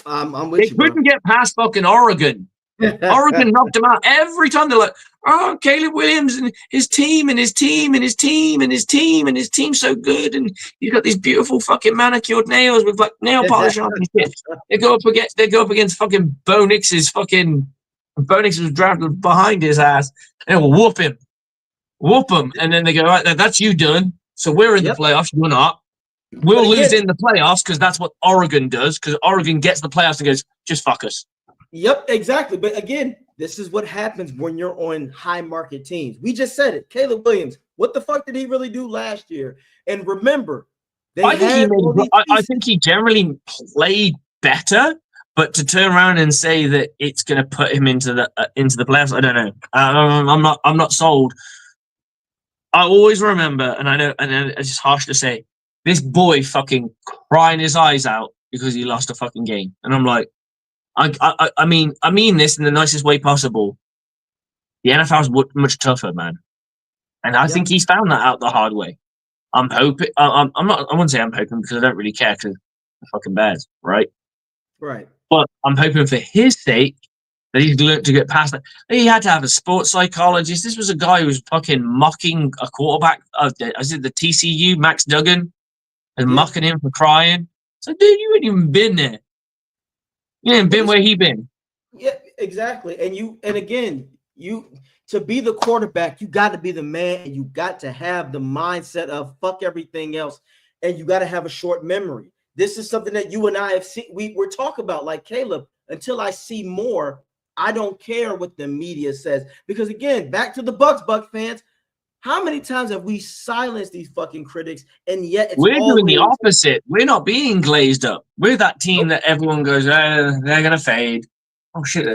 I'm with they you. They couldn't get past fucking Oregon. Oregon knocked them out every time. They're like, oh, Caleb Williams and his team and his team and his team and his team and his team's so good, and he's got these beautiful fucking manicured nails with like nail polish on and shit. They go up against fucking Bo Nix's fucking. Bo Nix was drafted behind his ass, and they'll whoop him, and then they go, right, that's you done. So we're in the playoffs. You're not. We'll lose in the playoffs because that's what Oregon does. Because Oregon gets the playoffs and goes, just fuck us. Yep, exactly. But again, this is what happens when you're on high market teams. We just said it. Caleb Williams, what the fuck did he really do last year? And remember, I think he generally played better, but to turn around and say that it's going to put him into the playoffs, I don't know. I'm not sold. I always remember, and I know, and it's just harsh to say, this boy fucking crying his eyes out because he lost a fucking game, and I'm like. I mean this in the nicest way possible. The NFL is much tougher, man, and I think he's found that out the hard way. I'm hoping. I wouldn't say I'm hoping because I don't really care because the fucking Bears, right? Right. But I'm hoping for his sake that he's learned to get past that. He had to have a sports psychologist. This was a guy who was fucking mocking a quarterback. Is it the TCU, Max Duggan, and mocking him for crying? So, dude, you ain't even been there. You ain't been where he been. Yeah, exactly. And again, to be the quarterback, you got to be the man, and you got to have the mindset of fuck everything else, and you got to have a short memory. This is something that you and I have seen. We're talking about, like Caleb. Until I see more, I don't care what the media says. Because again, back to the Bucs fans, How many times have we silenced these fucking critics, and yet we're doing the opposite. We're not being glazed up. We're that team that everyone goes, they're gonna fade. Oh shit,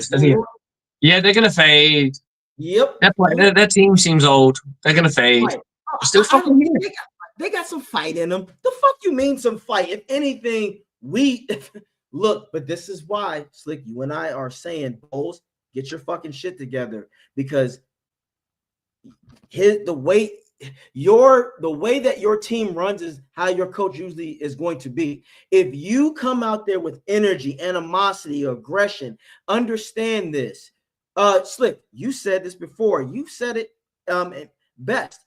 yeah, they're gonna fade. Yep. Their team seems old. They're gonna fade. Right. Still fucking here. They got some fight in them. The fuck you mean some fight? If anything, we look, but this is why, Slick, you and I are saying, Bowles, get your fucking shit together, because the way that your team runs is how your coach usually is going to be. If you come out there with energy, animosity, aggression, understand this. Slick, you said this before. You said it best.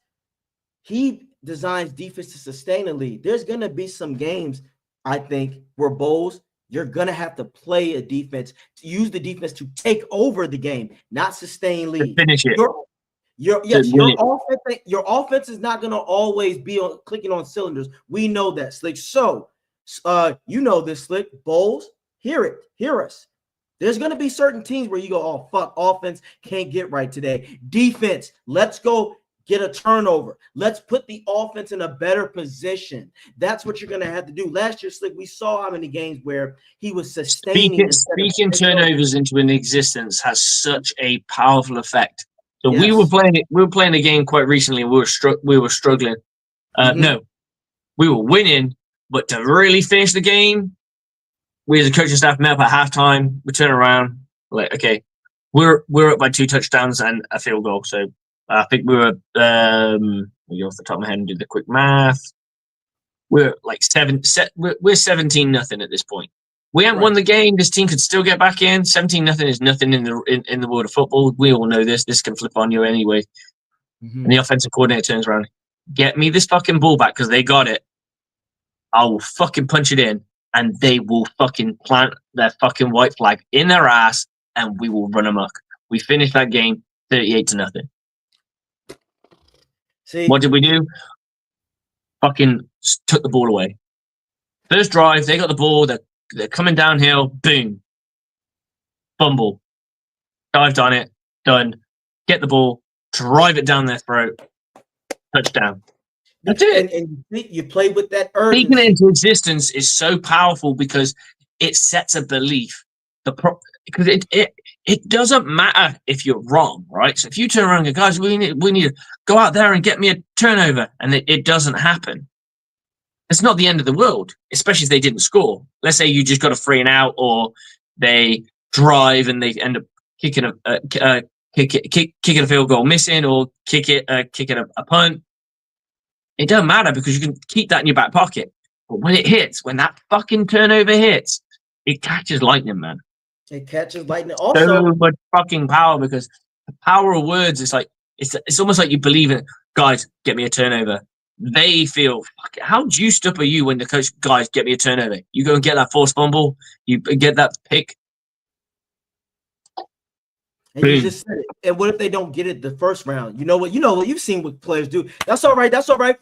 He designs defense to sustain a lead. There's going to be some games, I think, where Bowles, you're going to have to play a defense, to use the defense to take over the game, not sustain lead. To finish it. Your offense is not going to always be clicking on cylinders. We know that, Slick. So, you know this, Slick. Bowles, hear us. There's going to be certain teams where you go, oh, fuck, offense can't get right today. Defense, let's go get a turnover. Let's put the offense in a better position. That's what you're going to have to do. Last year, Slick, we saw how many games where he was sustaining. Speaking turnovers into an existence has such a powerful effect. So yes. we were playing a game quite recently. We were struggling. No, we were winning, but to really finish the game, we as a coaching staff met up at halftime. We turn around, like, okay, we're up by 2 touchdowns and a field goal. So I think we were off the top of my head and do the quick math. We're like we're 17-0 at this point. We haven't won the game. This team could still get back in. 17-0 is nothing in the world of football. We all know this. This can flip on you anyway. And the offensive coordinator turns around, get me this fucking ball back because they got it. I will fucking punch it in, and they will fucking plant their fucking white flag in their ass, and we will run amok. We finished that game 38-0. See, what did we do? Fucking took the ball away. First drive, they got the ball. They're coming downhill. Boom. Fumble. Dived on it. Done. Get the ball. Drive it down their throat. Touchdown. That's it. And you play with that urgency. Speaking it into existence is so powerful because it sets a belief. Because it doesn't matter if you're wrong, right? So if you turn around and go, guys, we need to go out there and get me a turnover, and it doesn't happen. It's not the end of the world, especially if they didn't score. Let's say you just got a 3 and out, or they drive and they end up kicking a field goal missing, or kicking a punt. It doesn't matter because you can keep that in your back pocket. But when that fucking turnover hits, it catches lightning, man. It catches lightning. Also, so much fucking power, because the power of words is like it's almost like you believe in it. Guys, get me a turnover. They feel, how juiced up are you when the coach, guys, get me a turnover? You go and get that forced fumble, you get that pick. And you just said it. And what if they don't get it the first round? You know what? You've seen what players do. That's all right.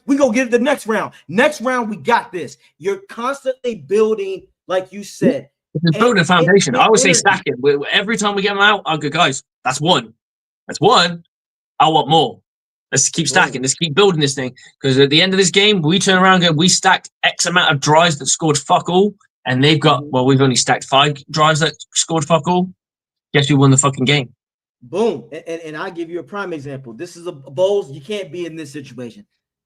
We go get it the next round. Next round, we got this. You're constantly building, like you said. It's building a foundation. I always say stack it. Every time we get them out, I'll go, guys, that's one. That's one. I want more. Let's keep stacking. Let's keep building this thing. Because at the end of this game, we turn around and go, we stacked X amount of drives that scored fuck all. And they've got, we've only stacked 5 drives that scored fuck all. Guess who won the fucking game? Boom. And I'll give you a prime example. This is a Bowles. You can't be in this situation.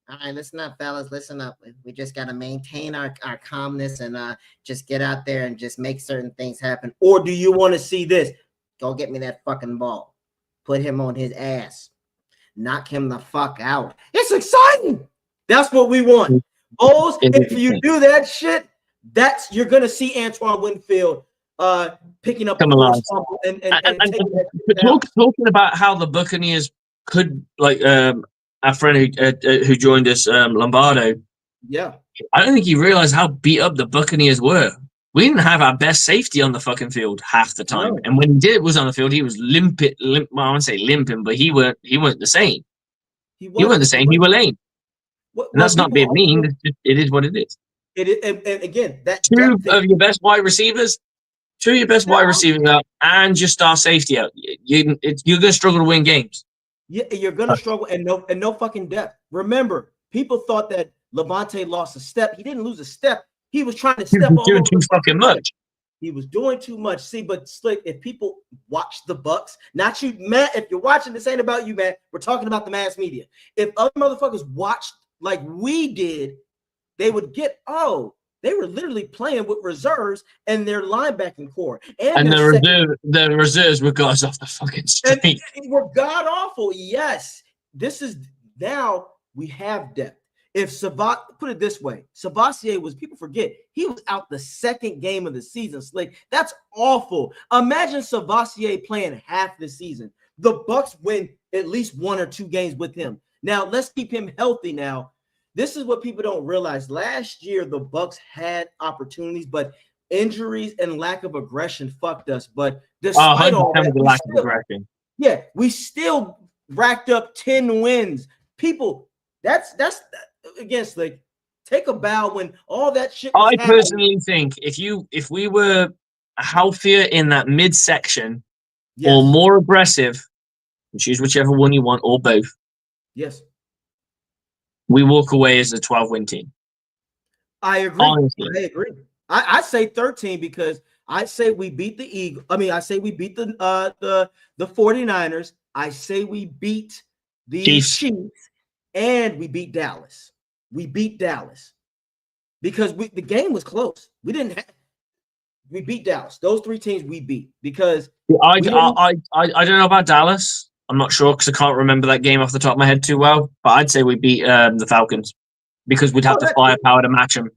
All right, listen up, fellas. Listen up. We just got to maintain our calmness and just get out there and just make certain things happen. Or do you want to see this? Go get me that fucking ball. Put him on his ass. Knock him the fuck out. It's exciting. That's what we want. Bowles, if you do that shit, you're going to see Antoine Winfield picking up come alive. And talking about how the Buccaneers could, like, our friend who joined us, Lombardo. Yeah. I don't think he realized how beat up the Buccaneers were. We didn't have our best safety on the fucking field half the time. No. And when he was on the field, he was limping. Well, I won't say limping, but he weren't the same. He weren't the same. He was lame. And that's not being mean. It is what it is. It is, and again, two of your best wide receivers out, and your star safety out. You're going to struggle to win games. Yeah, you're gonna struggle and no fucking depth. Remember, people thought that Levante lost a step. He didn't lose a step. He was trying to step all doing over too the fucking much. He was doing too much. See, but Slick, if people watch the Bucs, not you, Matt. If you're watching, this ain't about you, Matt. We're talking about the mass media. If other motherfuckers watched like we did, they would get, oh, they were literally playing with reserves and their linebacking core. And the reserves were guys off the fucking street. And were god awful. Yes. This is now we have depth. If Sabat, put it this way, Sabatier was, people forget, he was out the second game of the season, Slick. That's awful. Imagine Sabatier playing half the season. The Bucs win at least 1 or 2 games with him. Now, let's keep him healthy now. This is what people don't realize. Last year, the Bucs had opportunities, but injuries and lack of aggression fucked us. But despite all that, the lack of aggression. Yeah, we still racked up 10 wins. People, that's again, like, take a bow when all that shit was happening. Personally think if we were healthier in that midsection, yes, or more aggressive, choose whichever one you want, or both. Yes. We walk away as a 12-win team. I agree. Honestly. I agree. I say 13 because I say we beat the Eagles. I mean, I say we beat the 49ers. I say we beat the Chiefs, and we beat Dallas. We beat Dallas because the game was close. We beat Dallas. Those 3 teams we beat because I don't know about Dallas. I'm not sure because I can't remember that game off the top of my head too well. But I'd say we beat the Falcons because we'd have the firepower to match them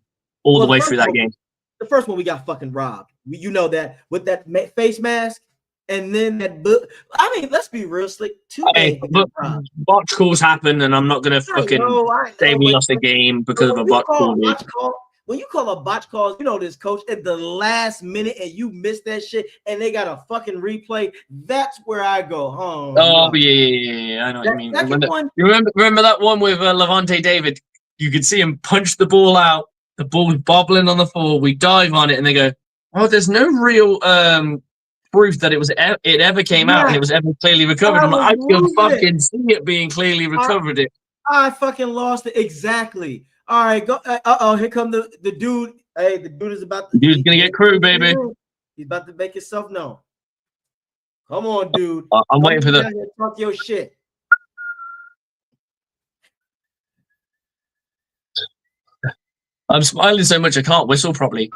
all the way through that game. The first one we got fucking robbed. You know that with that face mask and then that book. I mean, let's be real, Slick. 2 games. Botch calls happen, and I'm not going to fucking say we lost a game because of a botch call. When you call a botch call, you know this, coach, at the last minute and you miss that shit and they got a fucking replay, that's where I go home. Oh, yeah. I know what you mean. Remember that one with Levante David? You could see him punch the ball out. The ball's bobbling on the floor. We dive on it, and they go, oh, there's no real proof that it ever came out and it was ever clearly recovered. I can fucking see it being clearly recovered. I fucking lost it. Exactly. All right, go. Here come the dude. Hey, the dude is about to. Dude's gonna get crew, baby. He's about to make himself known. Come on, dude. I'm waiting for the. Talk your shit. I'm smiling so much I can't whistle properly.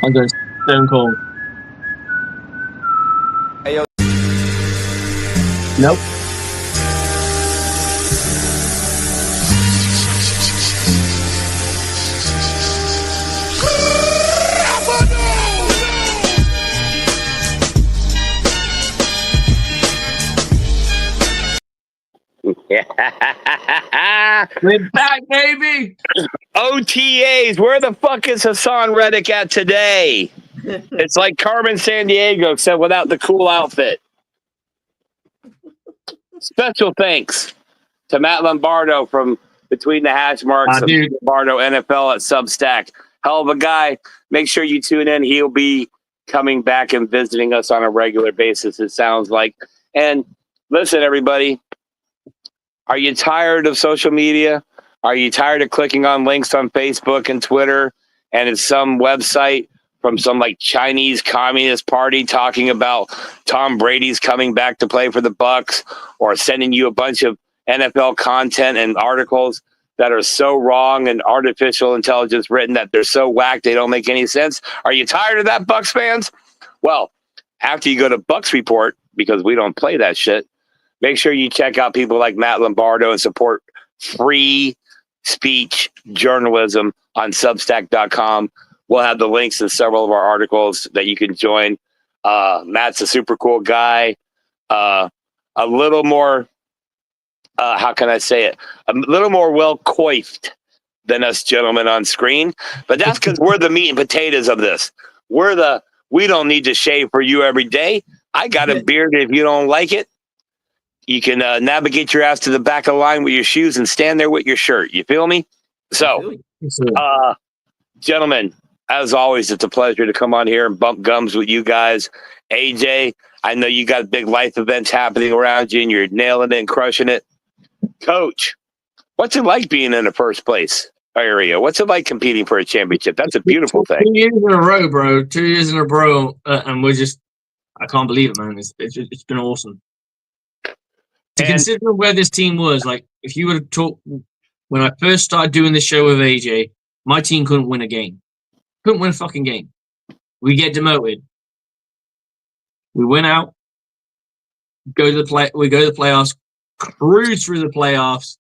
I'm going stone cold. Hey, yo. Nope. We're back, baby. OTAs. Where the fuck is Haason Reddick at today? It's like Carmen Sandiego, except without the cool outfit. Special thanks to Matt Lombardo from Between the Hash Marks of Lombardo NFL at Substack. Hell of a guy. Make sure you tune in. He'll be coming back and visiting us on a regular basis, it sounds like. And listen, everybody. Are you tired of social media? Are you tired of clicking on links on Facebook and Twitter and it's some website from some like Chinese Communist Party talking about Tom Brady's coming back to play for the Bucs, or sending you a bunch of NFL content and articles that are so wrong and artificial intelligence written that they're so whack they don't make any sense? Are you tired of that, Bucs fans? Well, after you go to Bucs Report, because we don't play that shit, make sure you check out people like Matt Lombardo and support free speech journalism on Substack.com. We'll have the links to several of our articles that you can join. Matt's a super cool guy. A little more, how can I say it? A little more well coiffed than us gentlemen on screen. But that's because we're the meat and potatoes of this. We don't need to shave for you every day. I got a beard if you don't like it. You can navigate your ass to the back of the line with your shoes and stand there with your shirt. You feel me? So, gentlemen, as always, it's a pleasure to come on here and bump gums with you guys. AJ, I know you got big life events happening around you, and you're nailing it and crushing it. Coach, what's it like being in the first place area? What's it like competing for a championship? That's a beautiful thing. 2 years in a row, bro. 2 years in a row, and I can't believe it, man. It's been awesome. To consider where this team was, like, if you were to talk when I first started doing this show with AJ, my team couldn't win a game. Couldn't win a fucking game. We get demoted. We win out. We go to the playoffs. Cruise through the playoffs.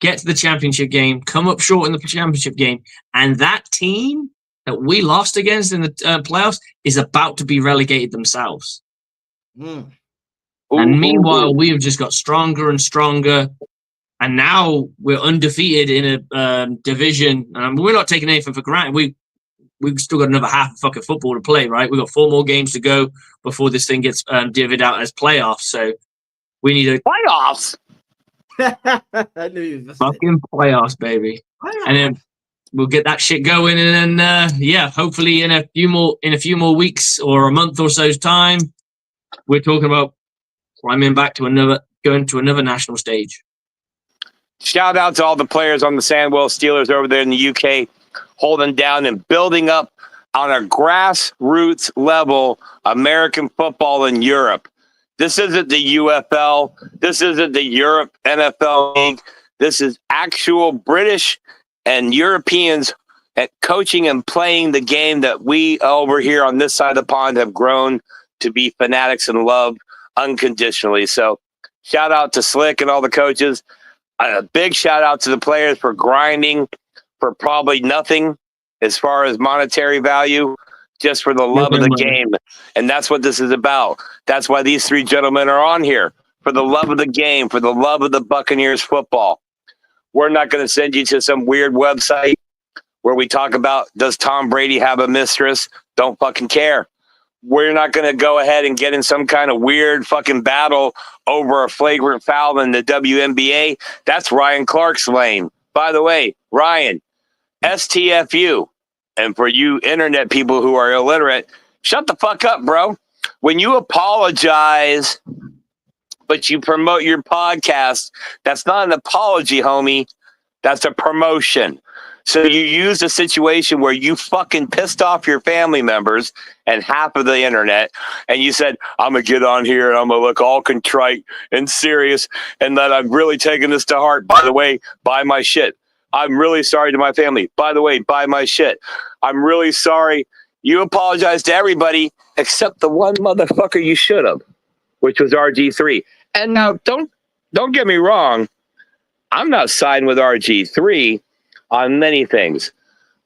Get to the championship game. Come up short in the championship game, and that team that we lost against in the playoffs is about to be relegated themselves. Mm. And meanwhile, we have just got stronger and stronger. And now we're undefeated in a division. We're not taking anything for granted. We've still got another half of fucking football to play, right? We've got 4 more games to go before this thing gets divvied out as playoffs. So we need a playoffs. I knew you were fucking playoffs, baby. Playoffs. And then we'll get that shit going. And then, hopefully in a few more weeks or a month or so's time, we're talking about climbing back to going to another national stage. Shout out to all the players on the Sandwell Steelers over there in the UK, holding down and building up on a grassroots level American football in Europe. This isn't the UFL. This isn't the Europe NFL League. This is actual British and Europeans at coaching and playing the game that we over here on this side of the pond have grown to be fanatics and love unconditionally. So shout out to Slick and all the coaches. A big shout out to the players for grinding for probably nothing as far as monetary value, just for the love of the game. And that's what this is about. That's why these 3 gentlemen are on here, for the love of the game, for the love of the Buccaneers football. We're not going to send you to some weird website where we talk about, does Tom Brady have a mistress? Don't fucking care. We're not going to go ahead and get in some kind of weird fucking battle over a flagrant foul in the WNBA. That's Ryan Clark's lane. By the way, Ryan, STFU. And for you internet people who are illiterate, shut the fuck up, bro. When you apologize, but you promote your podcast, that's not an apology, homie. That's a promotion. So you used a situation where you fucking pissed off your family members and half of the internet, and you said, I'm going to get on here and I'm going to look all contrite and serious and that I'm really taking this to heart. By the way, buy my shit. I'm really sorry to my family. By the way, buy my shit. I'm really sorry. You apologize to everybody except the one motherfucker you should have, which was RG3. And now don't get me wrong. I'm not siding with RG3 on many things,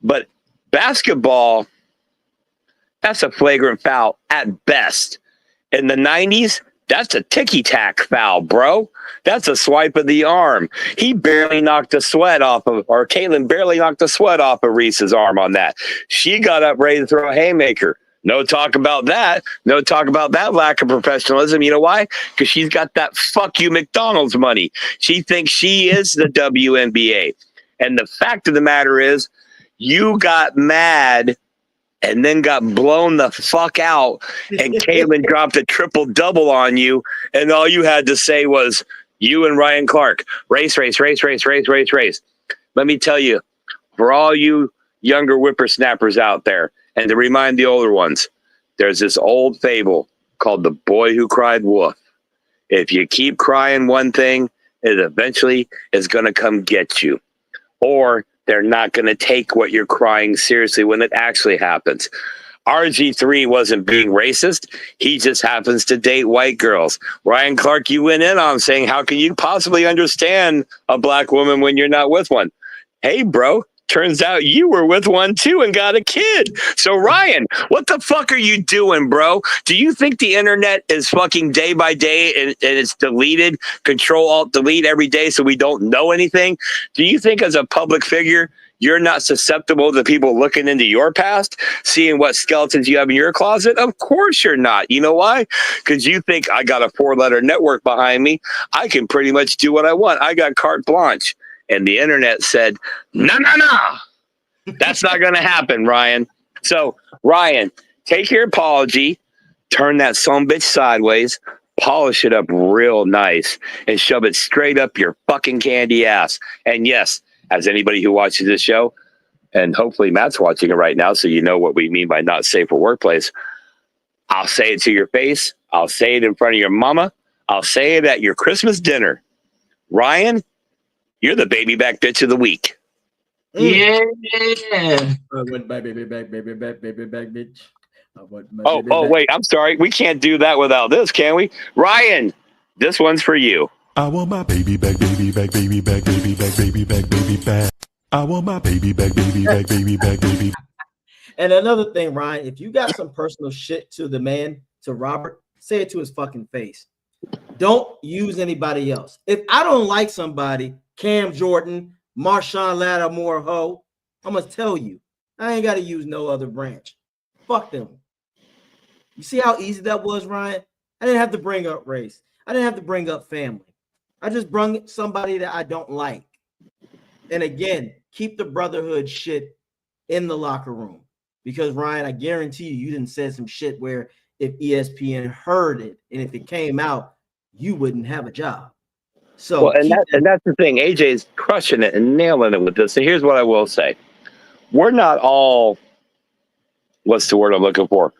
but basketball, that's a flagrant foul at best. In the 90s, that's a ticky-tack foul, bro. That's a swipe of the arm. He barely knocked the sweat off of, or Caitlin barely knocked the sweat off of Reese's arm on that. She got up ready to throw a haymaker. No talk about that. No talk about that lack of professionalism. You know why? Because she's got that fuck you McDonald's money. She thinks she is the WNBA. And the fact of the matter is, you got mad and then got blown the fuck out, and Caitlin dropped a triple-double on you, and all you had to say was, you and Ryan Clark, race. Let me tell you, for all you younger whippersnappers out there, and to remind the older ones, there's this old fable called The Boy Who Cried Wolf. If you keep crying one thing, it eventually is going to come get you. Or they're not going to take what you're crying seriously when it actually happens. RG3 wasn't being racist. He just happens to date white girls. Ryan Clark, you went in on saying, how can you possibly understand a black woman when you're not with one? Hey, bro, turns out you were with one too and got a kid. So Ryan, what the fuck are you doing, bro? Do you think the internet is fucking day by day and it's deleted, Control-Alt-Delete every day so we don't know anything? Do you think as a public figure, you're not susceptible to people looking into your past, seeing what skeletons you have in your closet? Of course you're not. You know why? Because you think I got a 4-letter network behind me. I can pretty much do what I want. I got carte blanche. And the internet said, no. That's not going to happen, Ryan. So, Ryan, take your apology, turn that sumbitch sideways, polish it up real nice, and shove it straight up your fucking candy ass. And yes, as anybody who watches this show, and hopefully Matt's watching it right now, so you know what we mean by not safe for workplace, I'll say it to your face. I'll say it in front of your mama. I'll say it at your Christmas dinner. Ryan, you're the baby back bitch of the week. Yeah. Baby back, bitch. Wait, I'm sorry. We can't do that without this, can we? Ryan, this one's for you. I want my baby back, baby back, baby back, baby back, baby back, baby back. I want my baby back, baby back, baby back, baby. And another thing, Ryan, if you got some personal shit to the man, to Robert, say it to his fucking face. Don't use anybody else. If I don't like somebody, Cam Jordan, Marshawn Lattimore, I'm gonna tell you, I ain't gotta use no other branch. Fuck them. You see how easy that was, Ryan? I didn't have to bring up race. I didn't have to bring up family. I just brung somebody that I don't like. And again, keep the brotherhood shit in the locker room. Because, Ryan, I guarantee you didn't say some shit where if ESPN heard it and if it came out, you wouldn't have a job. So, and that's the thing. AJ's crushing it and nailing it with this. And here's what I will say. We're not all, what's the word I'm looking for?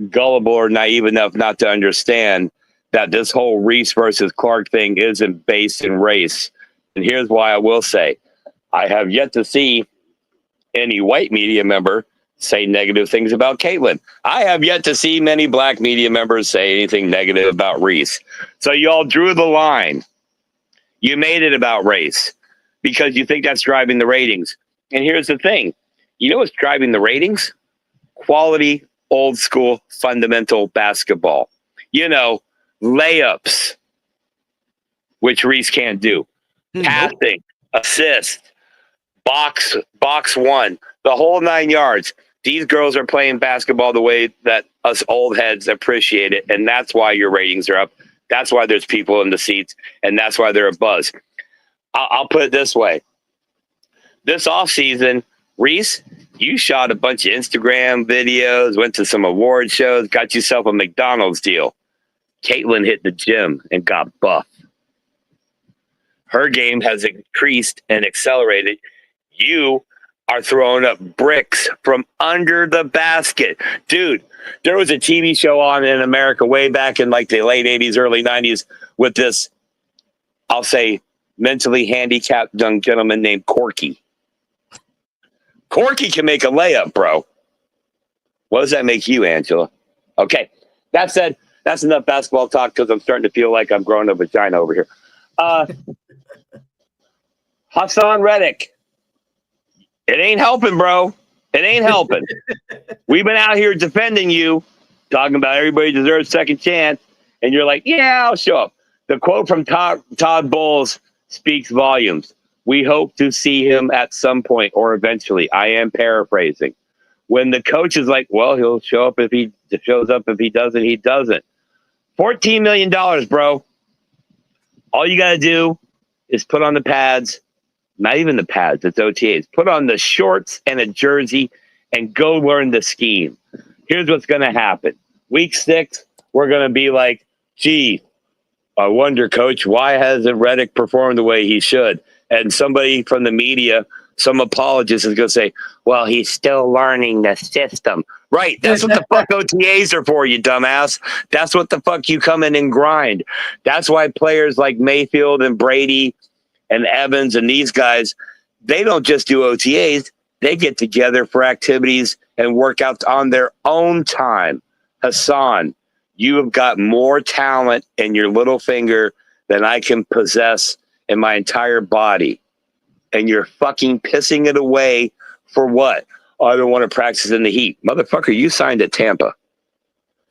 Gullible or naive enough not to understand that this whole Reese versus Clark thing isn't based in race. And here's why I will say. I have yet to see any white media member say negative things about Caitlin. I have yet to see many black media members say anything negative about Reese. So y'all drew the line. You made it about race because you think that's driving the ratings. And here's the thing. You know what's driving the ratings? Quality, old school, fundamental basketball. You know, layups, which Reese can't do. Passing, assist, box one, the whole 9 yards. These girls are playing basketball the way that us old heads appreciate it, and that's why your ratings are up. That's why there's people in the seats, and that's why they're a buzz. I'll put it this way. This offseason, Reese, you shot a bunch of Instagram videos, went to some award shows, got yourself a McDonald's deal. Caitlin hit the gym and got buff. Her game has increased and accelerated. You are throwing up bricks from under the basket. Dude, there was a TV show on in America way back in like the late 80s, early 90s with this, I'll say, mentally handicapped young gentleman named Corky. Corky can make a layup, bro. What does that make you, Angela? Okay, that said, that's enough basketball talk because I'm starting to feel like I'm growing a vagina over here. Haason Reddick. It ain't helping, bro. It ain't helping. We've been out here defending you, talking about everybody deserves a second chance, and you're like, yeah, I'll show up. The quote from Todd Bowles speaks volumes. We hope to see him at some point or eventually. I am paraphrasing. When the coach is like, well, he'll show up if he shows up. If he doesn't, he doesn't. $14 million, bro. All you got to do is put on the pads. Not even the pads, it's OTAs. Put on the shorts and a jersey and go learn the scheme. Here's what's going to happen. Week 6, we're going to be like, gee, I wonder, coach, why hasn't Reddick performed the way he should? And somebody from the media, some apologist is going to say, well, he's still learning the system. Right. That's what the fuck OTAs are for, you dumbass. That's what the fuck you come in and grind. That's why players like Mayfield and Brady and Evans and these guys, they don't just do OTAs. They get together for activities and workouts on their own time. Haason, you have got more talent in your little finger than I can possess in my entire body. And you're fucking pissing it away for what? Oh, I don't want to practice in the heat. Motherfucker, you signed at Tampa.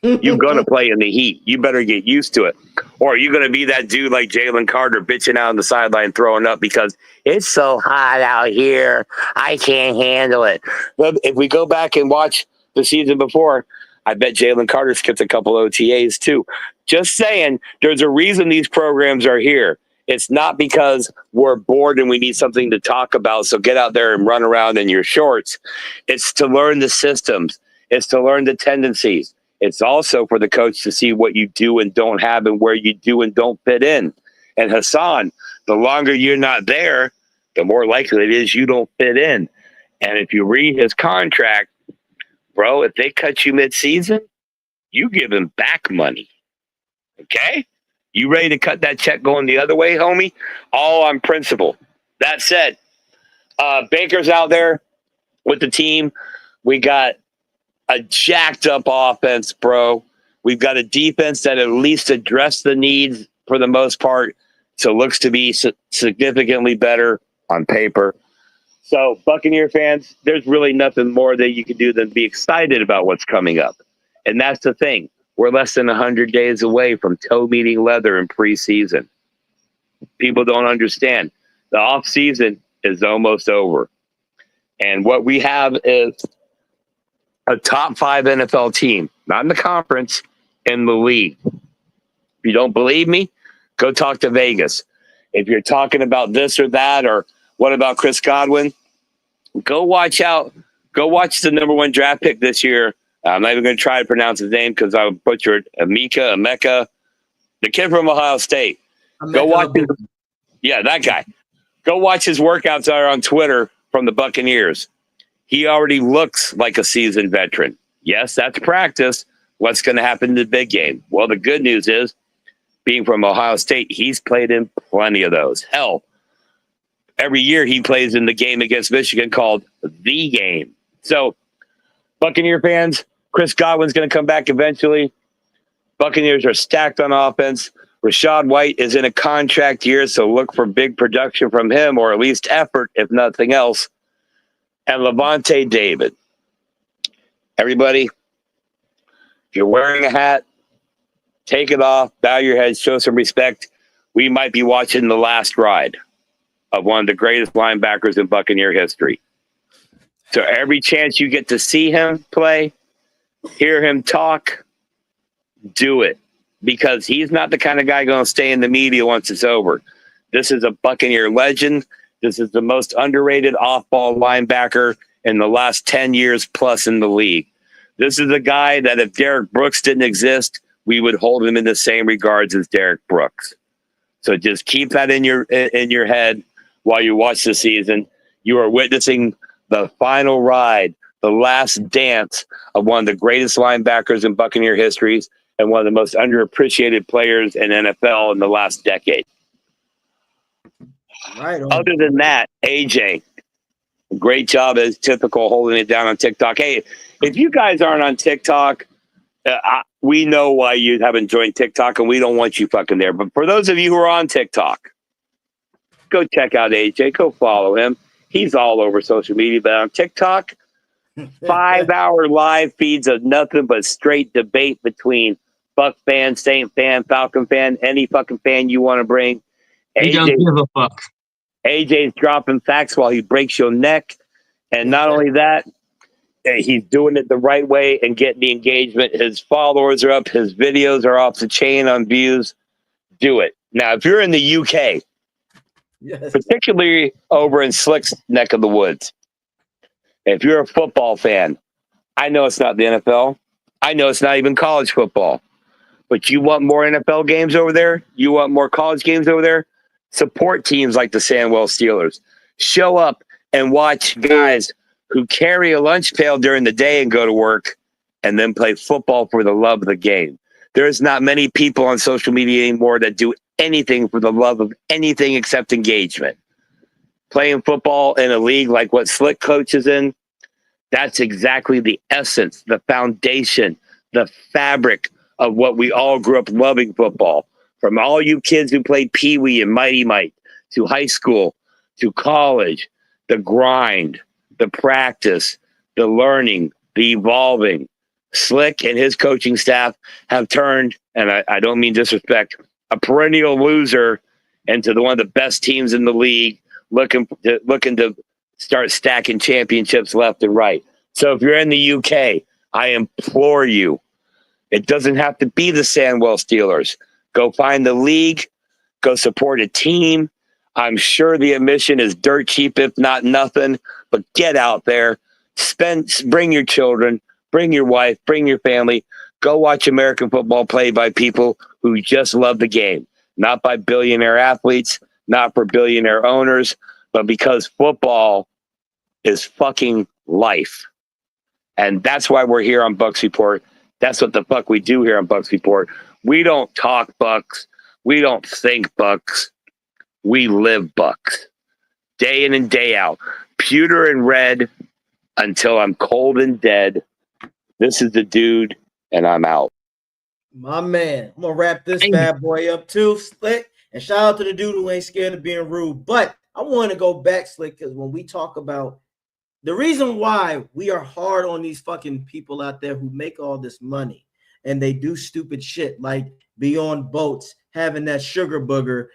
You're going to play in the heat. You better get used to it. Or are you going to be that dude like Jalen Carter bitching out on the sideline throwing up because it's so hot out here. I can't handle it. Well, if we go back and watch the season before, I bet Jalen Carter skipped a couple OTAs too. Just saying, there's a reason these programs are here. It's not because we're bored and we need something to talk about, so get out there and run around in your shorts. It's to learn the systems. It's to learn the tendencies. It's also for the coach to see what you do and don't have and where you do and don't fit in. And Haason, the longer you're not there, the more likely it is you don't fit in. And if you read his contract, bro, if they cut you mid-season, you give him back money. Okay? You ready to cut that check going the other way, homie? All on principle. That said, Baker's out there with the team. We got a jacked up offense, bro. We've got a defense that at least addressed the needs for the most part. So looks to be significantly better on paper. So Buccaneer fans, there's really nothing more that you can do than be excited about what's coming up. And that's the thing. We're less than 100 days away from toe meeting leather in preseason. People don't understand. The off season is almost over. And what we have is a top 5 NFL team, not in the conference, in the league. If you don't believe me, go talk to Vegas. If you're talking about this or that, or what about Chris Godwin, go watch the number 1 draft pick this year. I'm not even going to try to pronounce his name because I would butcher it. Emeka, the kid from Ohio State. Go watch his, that guy. Go watch his workouts on Twitter from the Buccaneers. He already looks like a seasoned veteran. Yes, that's practice. What's going to happen in the big game? Well, the good news is, being from Ohio State, he's played in plenty of those. Hell, every year he plays in the game against Michigan called The Game. So, Buccaneer fans, Chris Godwin's going to come back eventually. Buccaneers are stacked on offense. Rachaad White is in a contract year, so look for big production from him, or at least effort, if nothing else. And Levante David. Everybody, if you're wearing a hat, take it off, bow your head, show some respect. We might be watching the last ride of one of the greatest linebackers in Buccaneer history. So every chance you get to see him play, hear him talk, do it. Because he's not the kind of guy going to stay in the media once it's over. This is a Buccaneer legend. This is the most underrated off-ball linebacker in the last 10 years plus in the league. This is a guy that if Derek Brooks didn't exist, we would hold him in the same regards as Derek Brooks. So just keep that in your head while you watch the season. You are witnessing the final ride, the last dance of one of the greatest linebackers in Buccaneer histories and one of the most underappreciated players in NFL in the last decade. Right on. Other than that, AJ, great job as typical holding it down on TikTok. Hey, if you guys aren't on TikTok, we know why you haven't joined TikTok, and we don't want you fucking there. But for those of you who are on TikTok, go check out AJ. Go follow him. He's all over social media. But on TikTok, 5-hour live feeds of nothing but straight debate between Buck fan, Saint fan, Falcon fan, any fucking fan you want to bring. He don't give a fuck. AJ's dropping facts while he breaks your neck. And not only that, he's doing it the right way and getting the engagement. His followers are up. His videos are off the chain on views. Do it. Now, if you're in the UK, particularly over in Slick's neck of the woods, if you're a football fan, I know it's not the NFL. I know it's not even college football. But you want more NFL games over there? You want more college games over there? Support teams like the Sandwell Steelers. Show up and watch guys who carry a lunch pail during the day and go to work and then play football for the love of the game. There's not many people on social media anymore that do anything for the love of anything except engagement. Playing football in a league like what Slick coaches in, that's exactly the essence, the foundation, the fabric of what we all grew up loving football. From all you kids who played Pee Wee and Mighty Mite to high school to college, the grind, the practice, the learning, the evolving. Slick and his coaching staff have turned, and I don't mean disrespect, a perennial loser into one of the best teams in the league, looking to start stacking championships left and right. So if you're in the UK, I implore you, it doesn't have to be the Sandwell Steelers. Go find the league. Go support a team. I'm sure the admission is dirt cheap, if not nothing. But get out there. Bring your children. bring your wife, bring your family. Go watch American football played by people who just love the game, not by billionaire athletes, not for billionaire owners, but because football is fucking life. And that's why we're here on Bucs Report. That's what the fuck we do here on Bucs Report. We don't talk Bucs. We don't think Bucs. We live Bucs. Day in and day out. Pewter and red until I'm cold and dead. This is the dude, and I'm out. My man. I'm going to wrap this bad boy up too, Slick. And shout out to the dude who ain't scared of being rude. But I want to go back, Slick, because when we talk about the reason why we are hard on these fucking people out there who make all this money and they do stupid shit like be on boats, having that sugar booger,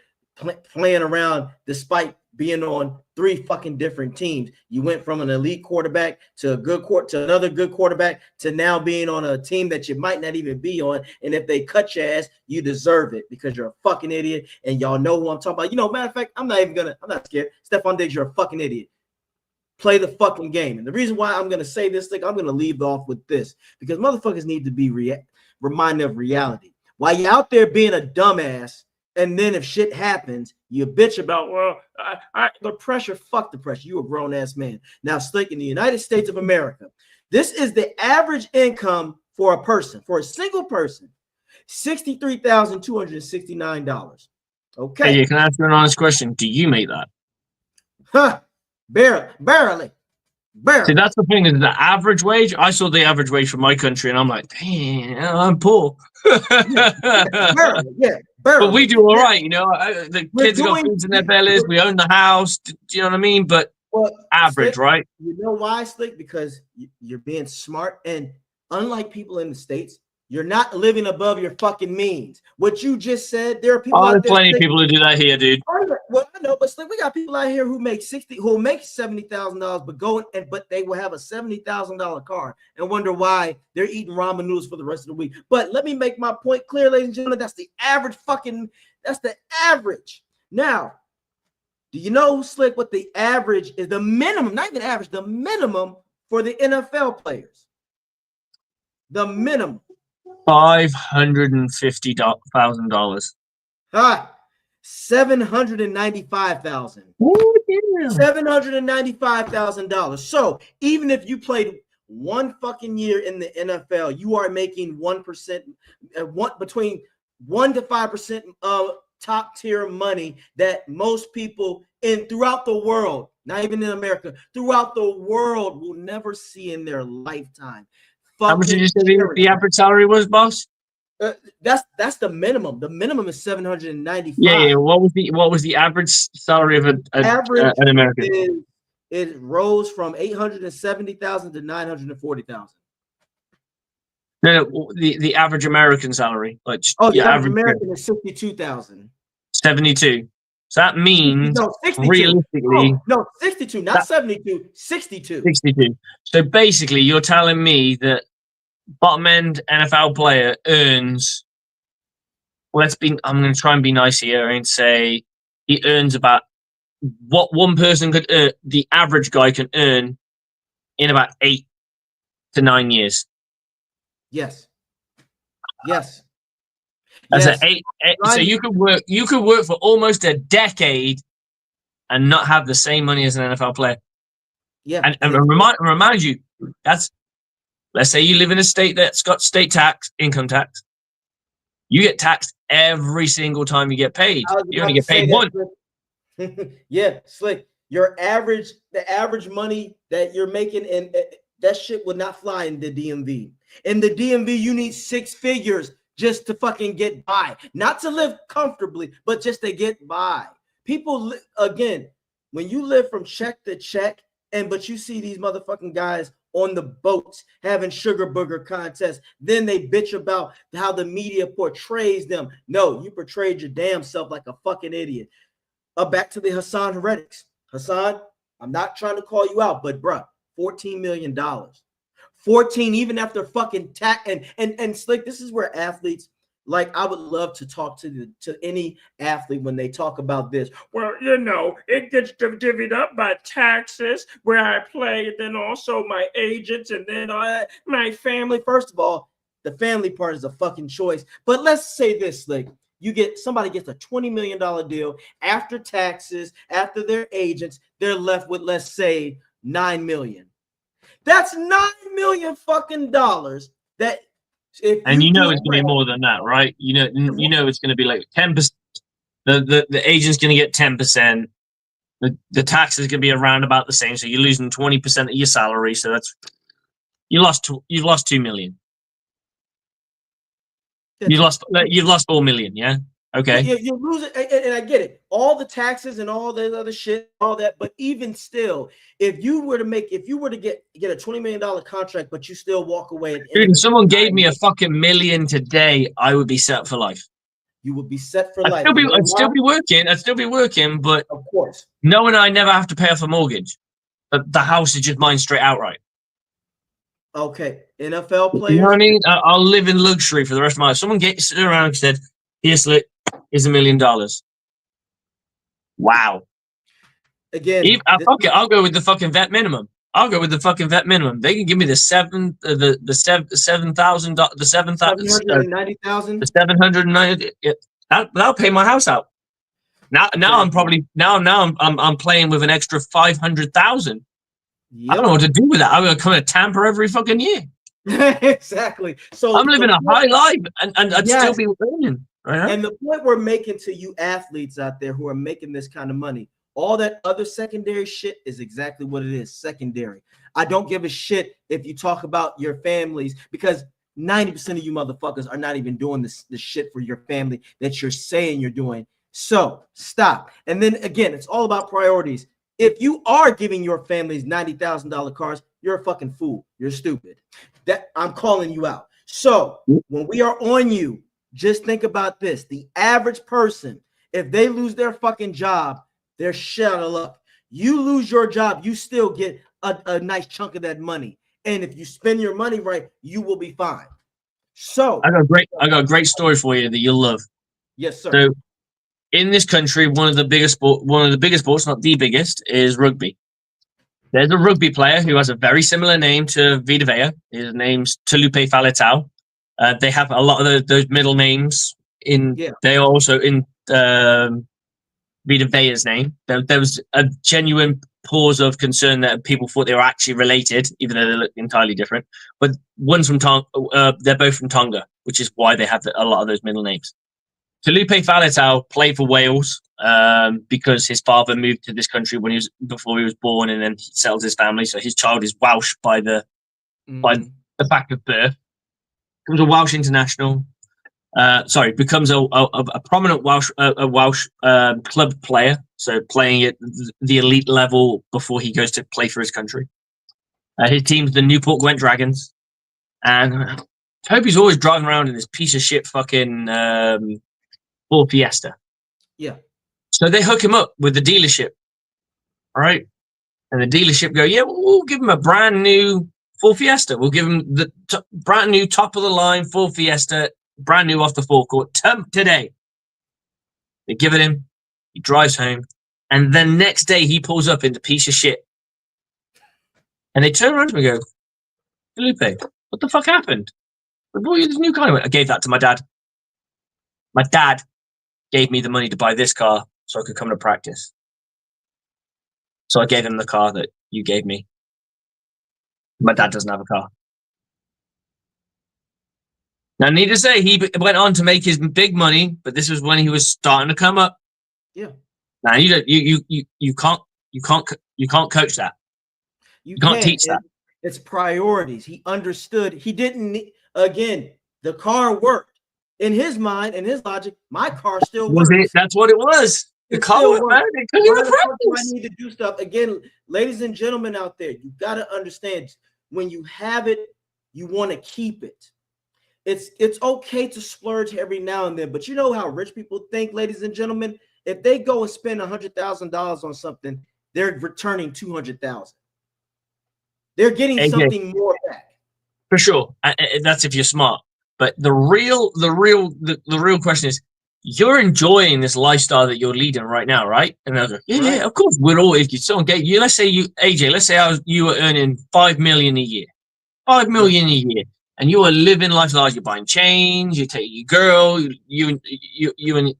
playing around despite being on 3 fucking different teams. You went from an elite quarterback to a good to another good quarterback to now being on a team that you might not even be on. And if they cut your ass, you deserve it because you're a fucking idiot. And y'all know who I'm talking about. You know, matter of fact, I'm not scared. Stephon Diggs, you're a fucking idiot. Play the fucking game. And the reason why I'm going to say this thing, I'm going to leave off with this because motherfuckers need to be reminded of reality. While you're out there being a dumbass, and then if shit happens, you bitch about, well, the pressure, fuck the pressure. You a grown-ass man. Now, Slick, in the United States of America, this is the average income for a person, for a single person, $63,269. Okay. Hey, can I ask you an honest question? Do you make that? Huh. Barely. See, that's the thing, is the average wage. I saw the average wage for my country, and I'm like, damn, I'm poor. Barely. But we do all right, you know. The kids have got things in their bellies. We own the house. Do you know what I mean? But average, Slick, right? You know why, Slick? Because you're being smart, and unlike people in the States, you're not living above your fucking means. What you just said, there are people out there. There's plenty of people who do that here, dude. Well, I know, but Slick, we got people out here who make $70,000, but they will have a $70,000 car and wonder why they're eating ramen noodles for the rest of the week. But let me make my point clear, ladies and gentlemen. That's the average that's the average. Now, do you know, Slick, what the average is? The minimum, not even average, the minimum for the NFL players. The minimum. $550,000. $795,000. $795,000. So even if you played one fucking year in the NFL, you are making 1%, between 1 to 5% of top tier money that most people throughout the world, not even in America, throughout the world will never see in their lifetime. How much did you say the average salary was, boss? That's the minimum. The minimum is $795,000. Yeah. What was the average salary of an American? It rose from $870,000 to $940,000. No, the average American salary. Like, the average American is $62,000. 72. So that means realistically, 62, not 72, 62. 62. So basically, you're telling me that bottom end NFL player earns. I'm going to try and be nice here and say he earns about what one person could earn. The average guy can earn in about 8 to 9 years. Yes. That's an 8. So you could work for almost a decade and not have the same money as an NFL player. Yeah. And remind you, let's say you live in a state that's got state tax, income tax. You get taxed every single time you get paid. You only get paid once. Yeah, Slick. The average money that you're making, and that shit would not fly in the DMV. In the DMV, you need 6 figures just to fucking get by. Not to live comfortably, but just to get by. People, again, when you live from check to check, but you see these motherfucking guys on the boats having sugar booger contests, then they bitch about how the media portrays them. No, you portrayed your damn self like a fucking idiot. Back to the Haason heretics. Haason, I'm not trying to call you out, but bruh, $14 million. 14, even after fucking tax and Slick, this is where athletes, like I would love to talk to any athlete when they talk about this. Well, you know, it gets divvied up by taxes where I play, and then also my agents, and then my family. First of all, the family part is a fucking choice. But let's say this, like somebody gets a $20 million deal after taxes, after their agents, they're left with, let's say, $9 million. That's $9 million fucking dollars. That and you know it's going to be more than that, right? You know it's going to be like 10%. The agent's going to get 10%. The tax is going to be around about the same. So you're losing 20% of your salary. So that's you've lost $2 million. You've lost 4 million. Yeah. Okay. You're losing, and I get it. All the taxes and all that other shit, all that. But even still, if you were to get a $20 million contract, but you still walk away. Dude, if someone gave me a fucking $1 million today, I would be set for life. You would be set for life. I'd still be working, but of course, knowing I never have to pay off a mortgage, but the house is just mine straight outright. Okay, NFL players. You know what I mean? I'll live in luxury for the rest of my life. Someone sit around and said, "Here, Slick, here's $1 million." Wow. Again, fuck it. I'll go with the fucking vet minimum. They can give me the 790,000. That'll pay my house out. Now I'm playing with an extra 500,000. Yep. I don't know what to do with that. I'm gonna come to Tampa every fucking year. Exactly. So I'm living a high life, and I'd still be winning. Right? And the point we're making to you athletes out there who are making this kind of money, all that other secondary shit is exactly what it is. Secondary. I don't give a shit if you talk about your families, because 90% of you motherfuckers are not even doing this shit for your family that you're saying you're doing. So stop. And then again, it's all about priorities. If you are giving your families $90,000 cars, you're a fucking fool. You're stupid. That I'm calling you out. So when we are on you, just think about this. The average person, if they lose their fucking job, they're shit out of luck. You lose your job, you still get a nice chunk of that money. And if you spend your money right, you will be fine. So I got a great story for you that you'll love. Yes, sir. So in this country, one of the biggest sports, not the biggest, is rugby. There's a rugby player who has a very similar name to Vita Vea. His name's Talupe Faletau. They have a lot of those middle names in. Yeah. They are also in Vita Vea's name. There was a genuine pause of concern that people thought they were actually related, even though they look entirely different. But one's from they're both from Tonga, which is why they have a lot of those middle names. Talupe Faletau played for Wales because his father moved to this country before he was born, and then he settled his family. So his child is Welsh by the fact of birth. Becomes a Welsh international. Becomes a prominent Welsh club player. So playing at the elite level before he goes to play for his country. His team's the Newport Gwent Dragons, and Toby's always driving around in this piece of shit fucking Ford Fiesta. Yeah. So they hook him up with the dealership, all right? And the dealership go, yeah, we'll give him a brand new Ford Fiesta. We'll give him the brand new top of the line Ford Fiesta, brand new off the forecourt today. They give it him. He drives home, and then next day he pulls up into piece of shit. And they turn around to me and go, Felipe, what the fuck happened? I bought you this new car. I gave that to my dad. My dad gave me the money to buy this car so I could come to practice. So I gave him the car that you gave me. My dad doesn't have a car. Now, need to say, he went on to make his big money, but this was when he was starting to come up. Yeah. Now you can't coach that. You can't teach that. It's priorities. He understood. He didn't. Again, the car worked in his mind and his logic. My car still works. That's what it was. The car was bad. I need to do stuff again, ladies and gentlemen out there. You got to understand, when you have it, you want to keep it. It's okay to splurge every now and then, but you know how rich people think, ladies and gentlemen. If they go and spend $100,000 on something, they're returning $200,000. They're getting something more back. For sure. That's if you're smart. But the real question is, you're enjoying this lifestyle that you're leading right now, right? And they'll go, yeah, of course. We're all, if you don't get you, let's say you were earning $5 million a year, $5 million a year, and you are living lifestyles. You're buying chains, you take your girl, you and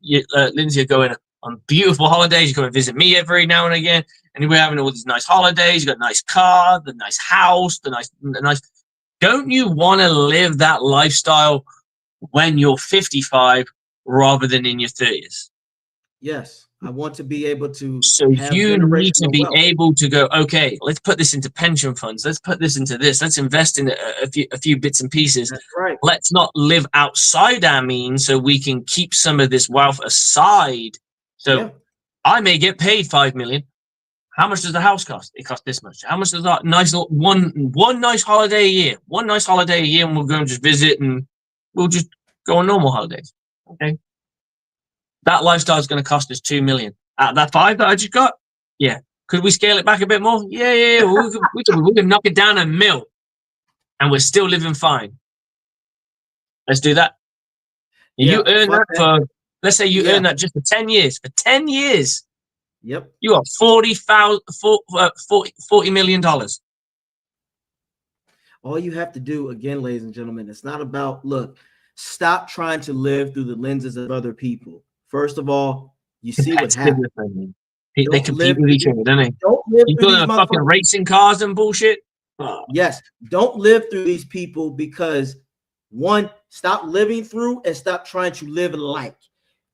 Lindsay are going on beautiful holidays. You go and visit me every now and again, and we're having all these nice holidays. You got a nice car, the nice house, the nice. Don't you want to live that lifestyle when you're 55 rather than in your 30s? Yes, I want to be able to. So you need to be able to go, okay, let's put this into pension funds. Let's put this into this. Let's invest in a few bits and pieces. That's right. Let's not live outside our means so we can keep some of this wealth aside. So I may get paid $5 million. How much does the house cost? It costs this much. How much does that nice one nice holiday a year? One nice holiday a year, and we'll go and just visit, and we'll just go on normal holidays. Okay. That lifestyle is going to cost us $2 million. Out of that 5 that I just got, yeah. Could we scale it back a bit more? Yeah. We can knock it down $1 million, and we're still living fine. Let's do that. You earn that for, let's say you earn that just for 10 years. For 10 years. Yep. You are $40 million. All you have to do, again, ladies and gentlemen, it's not about, look, stop trying to live through the lenses of other people. First of all, you see what happens. They compete with each other, don't they? Don't live you through go these to fucking racing cars and bullshit. Oh. Yes. Don't live through these people because, one, stop living through and stop trying to live like.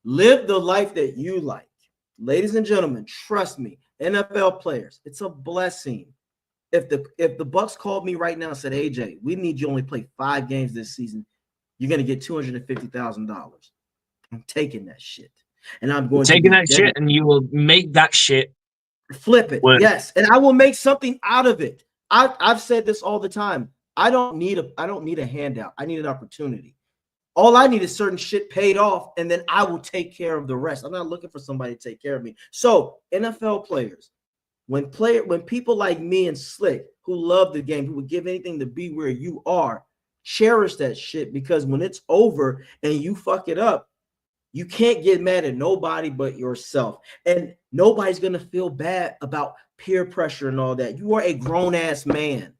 Live the life that you like. Ladies and gentlemen, trust me, NFL players, it's a blessing. If the Bucs called me right now and said, AJ, we need you only play 5 games this season, you're going to get $250,000. I'm taking that shit. And I'm going taking that shit, and you will make that shit flip it. Work. Yes. And I will make something out of it. I've said this all the time. I don't need a handout. I need an opportunity. All I need is certain shit paid off, and then I will take care of the rest. I'm not looking for somebody to take care of me. So, NFL players, when people like me and Slick, who love the game, who would give anything to be where you are, cherish that shit, because when it's over and you fuck it up, you can't get mad at nobody but yourself. And nobody's going to feel bad about peer pressure and all that. You are a grown-ass man.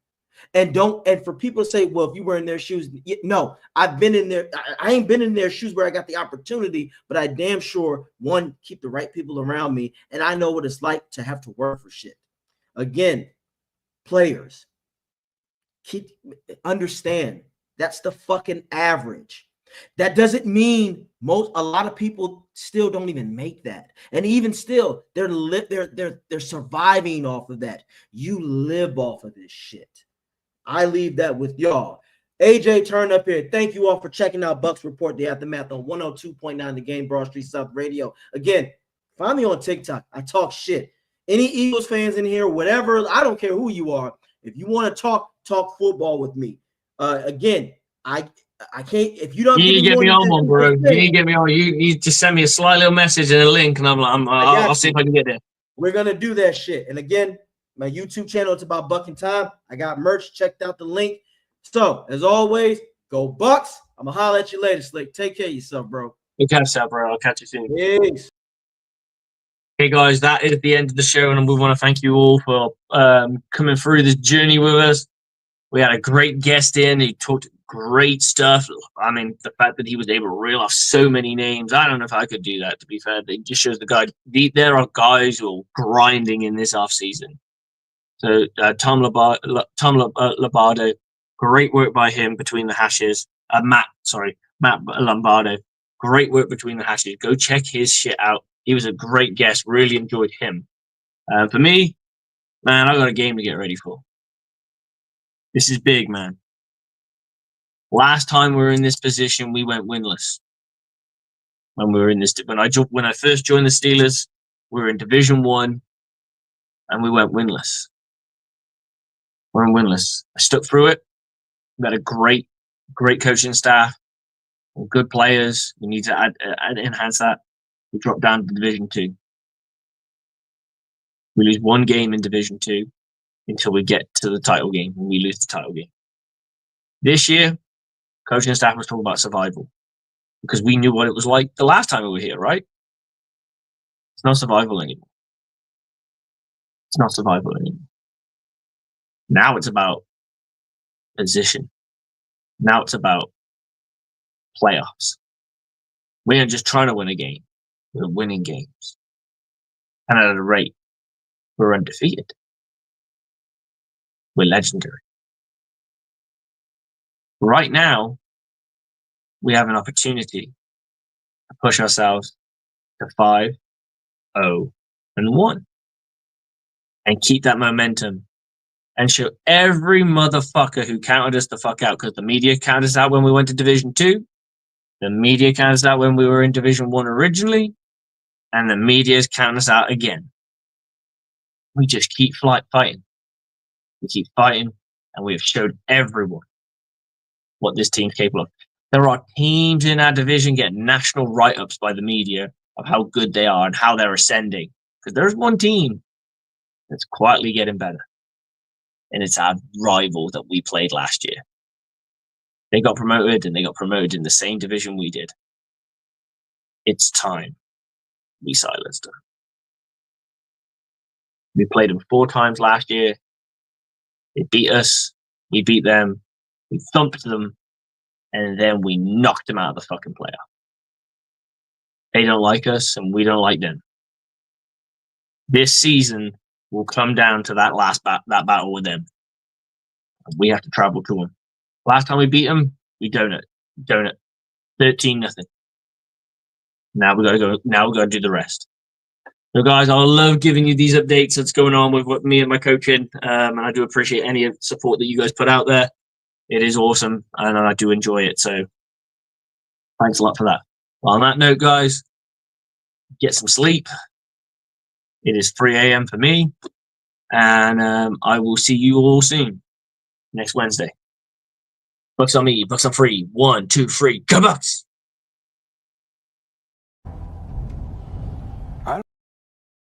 And for people to say, well, if you were in their shoes, no, I've been in there. I ain't been in their shoes where I got the opportunity, but I damn sure, one, keep the right people around me. And I know what it's like to have to work for shit. Again, players, understand that's the fucking average. That doesn't mean a lot of people still don't even make that. And even still, they're surviving off of that. You live off of this shit. I leave that with y'all. AJ, turn up here. Thank you all for checking out Bucs Report, the Aftermath on 102.9 The Game, Broad Street South Radio. Again, find me on TikTok. I talk shit. Any Eagles fans in here, whatever, I don't care who you are. If you want to talk football with me. Again, I can't. If you don't, you need to get me on one, bro. You need to get me on. You need to send me a slight little message and a link, and I'll see if I can get there. We're gonna do that shit. And again, my YouTube channel, it's about Buck and Time. I got merch. Checked out the link. So as always, go Bucs. I'm gonna holler at you later, Slick. Take care of yourself, bro. Take care of yourself, bro. I'll catch you soon. Peace. Okay, guys, that is the end of the show, and we want to thank you all for coming through this journey with us. We had a great guest in. He talked great stuff. I mean, the fact that he was able to reel off so many names, I don't know if I could do that, to be fair. It just shows there are guys who are grinding in this offseason. So Tom Lombardo, great work by him between the hashes. Matt Lombardo, great work between the hashes. Go check his shit out. He was a great guest. Really enjoyed him. For me, man, I got a game to get ready for. This is big, man. Last time we were in this position, we went winless. When I first joined the Steelers, we were in Division 1, and we went winless. We're winless. I stuck through it. We had a great coaching staff, good players. We need to enhance that. We dropped down to Division 2. We lose one game in Division 2 until we get to the title game, and we lose the title game. This year, Coaching staff was talking about survival because we knew what it was like the last time we were here, right? It's not survival anymore. It's not survival anymore. Now it's about position. Now it's about playoffs. We aren't just trying to win a game. We're winning games. And at a rate, we're undefeated. We're legendary. Right now, we have an opportunity to push ourselves to 5-0-1 and keep that momentum and show every motherfucker who counted us the fuck out, because the media counted us out when we went to Division 2. The media counted us out when we were in Division 1 originally. And the media is counting us out again. We just keep fighting. We keep fighting, and we have showed everyone what this team's capable of. There are teams in our division getting national write-ups by the media of how good they are and how they're ascending. Because there's one team that's quietly getting better. And it's our rival that we played last year. They got promoted, and they got promoted in the same division we did. It's time we silenced them. We played them 4 times last year. They beat us. We beat them. We thumped them. And then we knocked them out of the fucking playoff. They don't like us, and we don't like them. This season will come down to that last that battle with them. We have to travel to them. Last time we beat them, we donut 13-0. Now we gotta go. Now we gotta do the rest. So, guys, I love giving you these updates that's going on with what me and my coaching, and I do appreciate any support that you guys put out there. It is awesome, and I do enjoy it. So, thanks a lot for that. Well, on that note, guys, get some sleep. It is 3 a.m. for me, and I will see you all soon next Wednesday. Bucs on me, Bucs on free. 1, 2, 3, go Bucs!